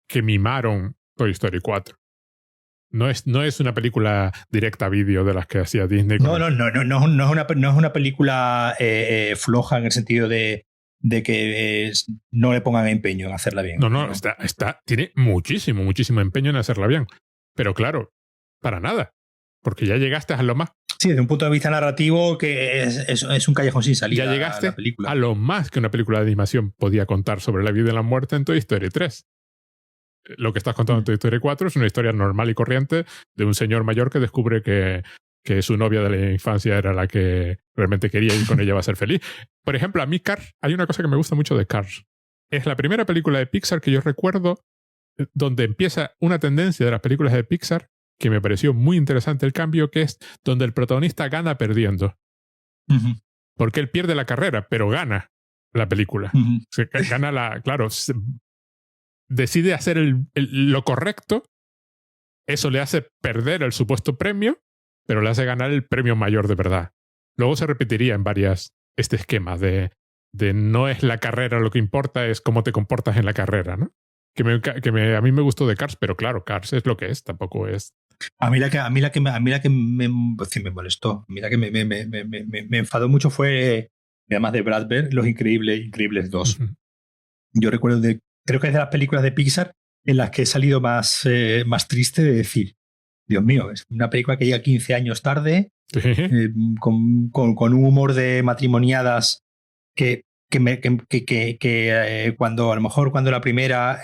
que mimaron Toy Story 4. No es una película directa a vídeo de las que hacía Disney. No es una película floja en el sentido de que no le pongan empeño en hacerla bien. No. Tiene muchísimo empeño en hacerla bien. Pero claro, para nada. Porque ya llegaste a lo más... Sí, desde un punto de vista narrativo que es un callejón sin salida. Ya llegaste a lo más que una película de animación podía contar sobre la vida y la muerte en Toy Story 3. Lo que estás contando en Toy Story 4 es una historia normal y corriente de un señor mayor que descubre que su novia de la infancia era la que realmente quería y con ella va a ser feliz. Por ejemplo, a mí Cars, hay una cosa que me gusta mucho de Cars. Es la primera película de Pixar que yo recuerdo donde empieza una tendencia de las películas de Pixar que me pareció muy interesante el cambio, que es donde el protagonista gana perdiendo. Porque él pierde la carrera, pero gana la película. Gana claro, decide hacer lo correcto, eso le hace perder el supuesto premio, pero le hace ganar el premio mayor de verdad. Luego se repetiría en varias este esquema de no es la carrera lo que importa, es cómo te comportas en la carrera, ¿no? A mí me gustó de Cars, pero claro, Cars es lo que es, tampoco es... A mí la que me molestó, a mí la que me enfadó mucho fue, además de Brad Bird, Los Increíbles 2. Yo recuerdo creo que es de las películas de Pixar en las que he salido más triste de decir, Dios mío, es una película que llega 15 años tarde, con un humor de matrimoniadas que cuando a lo mejor cuando la primera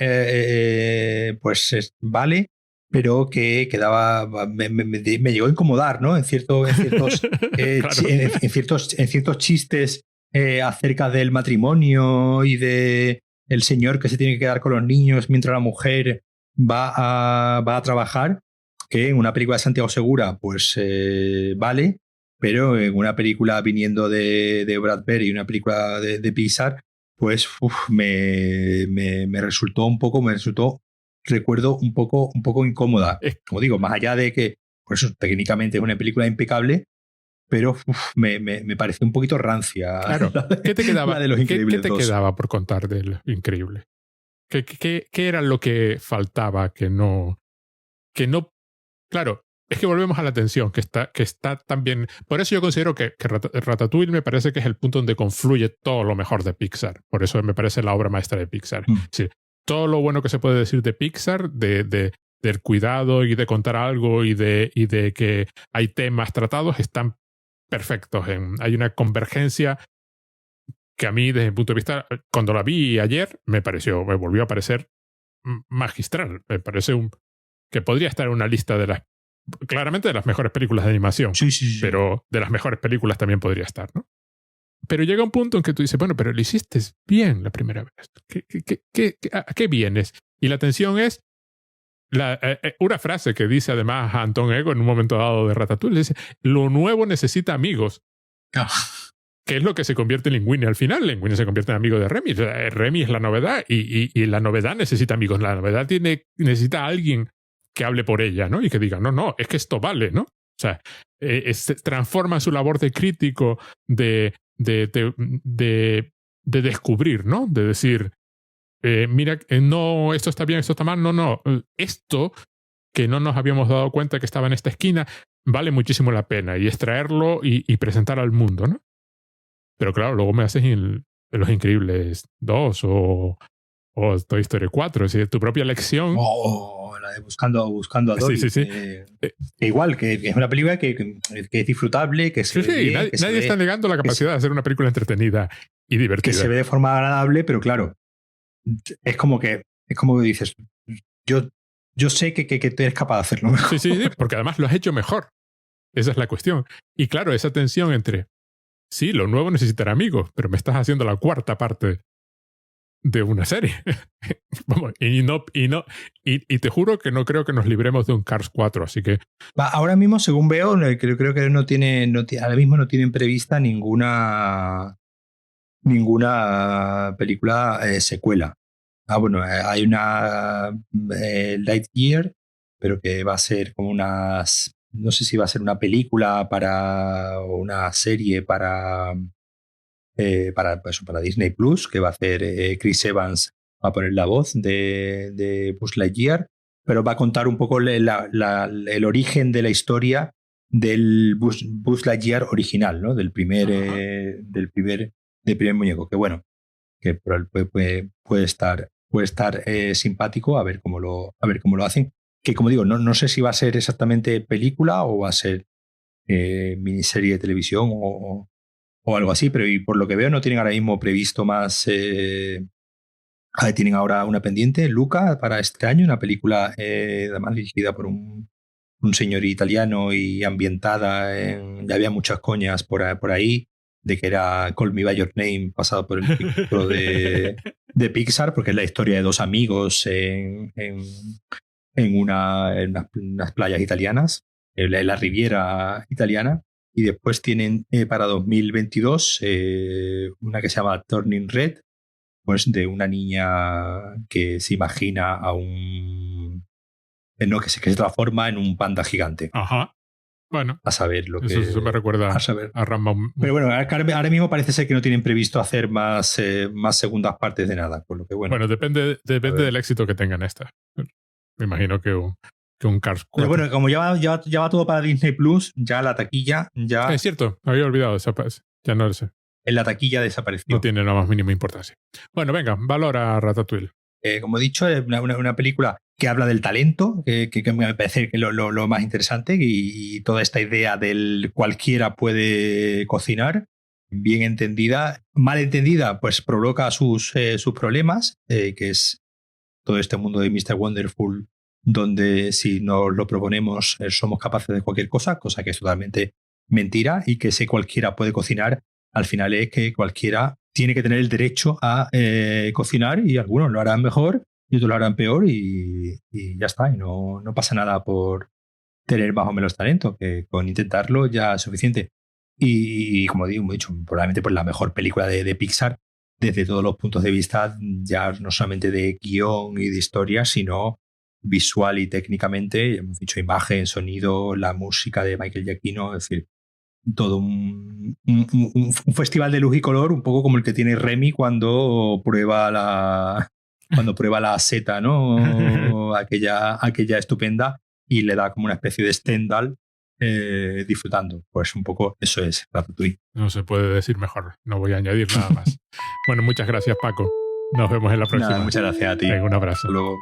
pues vale, pero que quedaba me llegó a incomodar, ¿no? En ciertos chistes acerca del matrimonio y de el señor que se tiene que quedar con los niños mientras la mujer va a trabajar, que en una película de Santiago Segura pues vale, pero en una película viniendo de Brad Bird y una película de Pixar, pues me resultó recuerdo un poco incómoda. Como digo, más allá de que por eso técnicamente es una película impecable, pero me pareció un poquito rancia. Claro, ¿qué te quedaba, de Los Increíbles ¿qué te quedaba por contar del Increíble? ¿Qué era lo que faltaba que no... Claro, es que volvemos a la tensión, que está también... Por eso yo considero que Ratatouille me parece que es el punto donde confluye todo lo mejor de Pixar. Por eso me parece la obra maestra de Pixar. Es decir, todo lo bueno que se puede decir de Pixar, del cuidado y de contar algo y de que hay temas tratados, están perfectos. Hay una convergencia que a mí, desde mi punto de vista, cuando la vi ayer, me volvió a parecer magistral. Me parece que podría estar en una lista claramente de las mejores películas de animación. Sí. Pero de las mejores películas también podría estar, ¿no? Pero llega un punto en que tú dices, bueno, pero lo hiciste bien la primera vez. ¿A qué vienes? Y la tensión es una frase que dice además Anton Ego en un momento dado de Ratatouille, dice, lo nuevo necesita amigos. Que es lo que se convierte en Linguini al final. Linguini se convierte en amigo de Remy. Remy es la novedad y la novedad necesita amigos. La novedad necesita a alguien que hable por ella, ¿no? Y que diga, no, es que esto vale, ¿no? O sea, transforma su labor de crítico de descubrir, ¿no? De decir, mira, no, esto está bien, esto está mal, no. Esto que no nos habíamos dado cuenta que estaba en esta esquina vale muchísimo la pena y extraerlo y presentar al mundo, ¿no? Pero claro, luego me haces Los Increíbles 2 o Toy Story 4, es decir, tu propia lección. La de Buscando a Dory. Sí. Que igual, que es una película que es disfrutable, que se ve bien, nadie está negando la capacidad de hacer una película entretenida y divertida. Que se ve de forma agradable, pero claro, es como que dices, yo sé que tú eres capaz de hacerlo mejor. Sí, porque además lo has hecho mejor. Esa es la cuestión. Y claro, esa tensión entre sí, lo nuevo necesitará amigos, pero me estás haciendo la cuarta parte de una serie. Vamos, y te juro que no creo que nos libremos de un Cars 4, así que... Ahora mismo, según veo, creo que ahora mismo no tienen prevista ninguna película secuela. Bueno, hay una Lightyear, pero que va a ser como no sé si va a ser una película o una serie para Disney Plus, que va a hacer Chris Evans, va a poner la voz de Buzz Lightyear, pero va a contar un poco el origen de la historia del Buzz Lightyear original, ¿no? Del primer muñeco, que bueno, que puede estar simpático, a ver cómo lo hacen. Que como digo, no sé si va a ser exactamente película o va a ser miniserie de televisión o algo así, pero y por lo que veo no tienen ahora mismo previsto más. Tienen ahora una pendiente, Luca, para este año, una película además dirigida por un señor italiano y ambientada ya había muchas coñas por ahí de que era Call Me By Your Name pasado por el título de Pixar, porque es la historia de dos amigos en unas playas italianas, en la Riviera italiana, y después tienen para 2022 una que se llama Turning Red, pues de una niña que se imagina a que se transforma en un panda gigante. Ajá. Bueno, a saber lo eso me recuerda a Rambo. Pero bueno, ahora mismo parece ser que no tienen previsto hacer más segundas partes de nada, por lo que bueno. Bueno, depende del éxito que tengan estas. Me imagino que un Cars 4. Pero bueno, como ya va todo para Disney Plus, ya la taquilla ya... Es cierto, me había olvidado, ya no lo sé. En la taquilla desapareció. No tiene la más mínima importancia. Bueno, venga, valora Ratatouille. Como he dicho, es una película que habla del talento, que me parece que lo más interesante, y toda esta idea del cualquiera puede cocinar, bien entendida. Mal entendida, pues provoca sus problemas, que es todo este mundo de Mr. Wonderful, donde si nos lo proponemos somos capaces de cualquier cosa que es totalmente mentira, y que ese cualquiera puede cocinar, al final es que cualquiera tiene que tener el derecho a cocinar, y algunos lo harán mejor y otros lo harán peor, y ya está, y no pasa nada por tener más o menos talento, que con intentarlo ya es suficiente. Y como digo, he dicho, probablemente pues la mejor película de Pixar desde todos los puntos de vista, ya no solamente de guión y de historia, sino visual y técnicamente. Hemos dicho imagen, sonido, la música de Michael Giacchino, es decir, todo un festival de luz y color, un poco como el que tiene Remy cuando prueba la seta, ¿no? aquella estupenda, y le da como una especie de Stendhal disfrutando. Pues un poco eso es Ratatouille. No se puede decir mejor, no voy a añadir nada más. Bueno, muchas gracias, Paco. Nos vemos en la próxima. Nada, muchas gracias a ti. Venga, un abrazo. Hasta luego.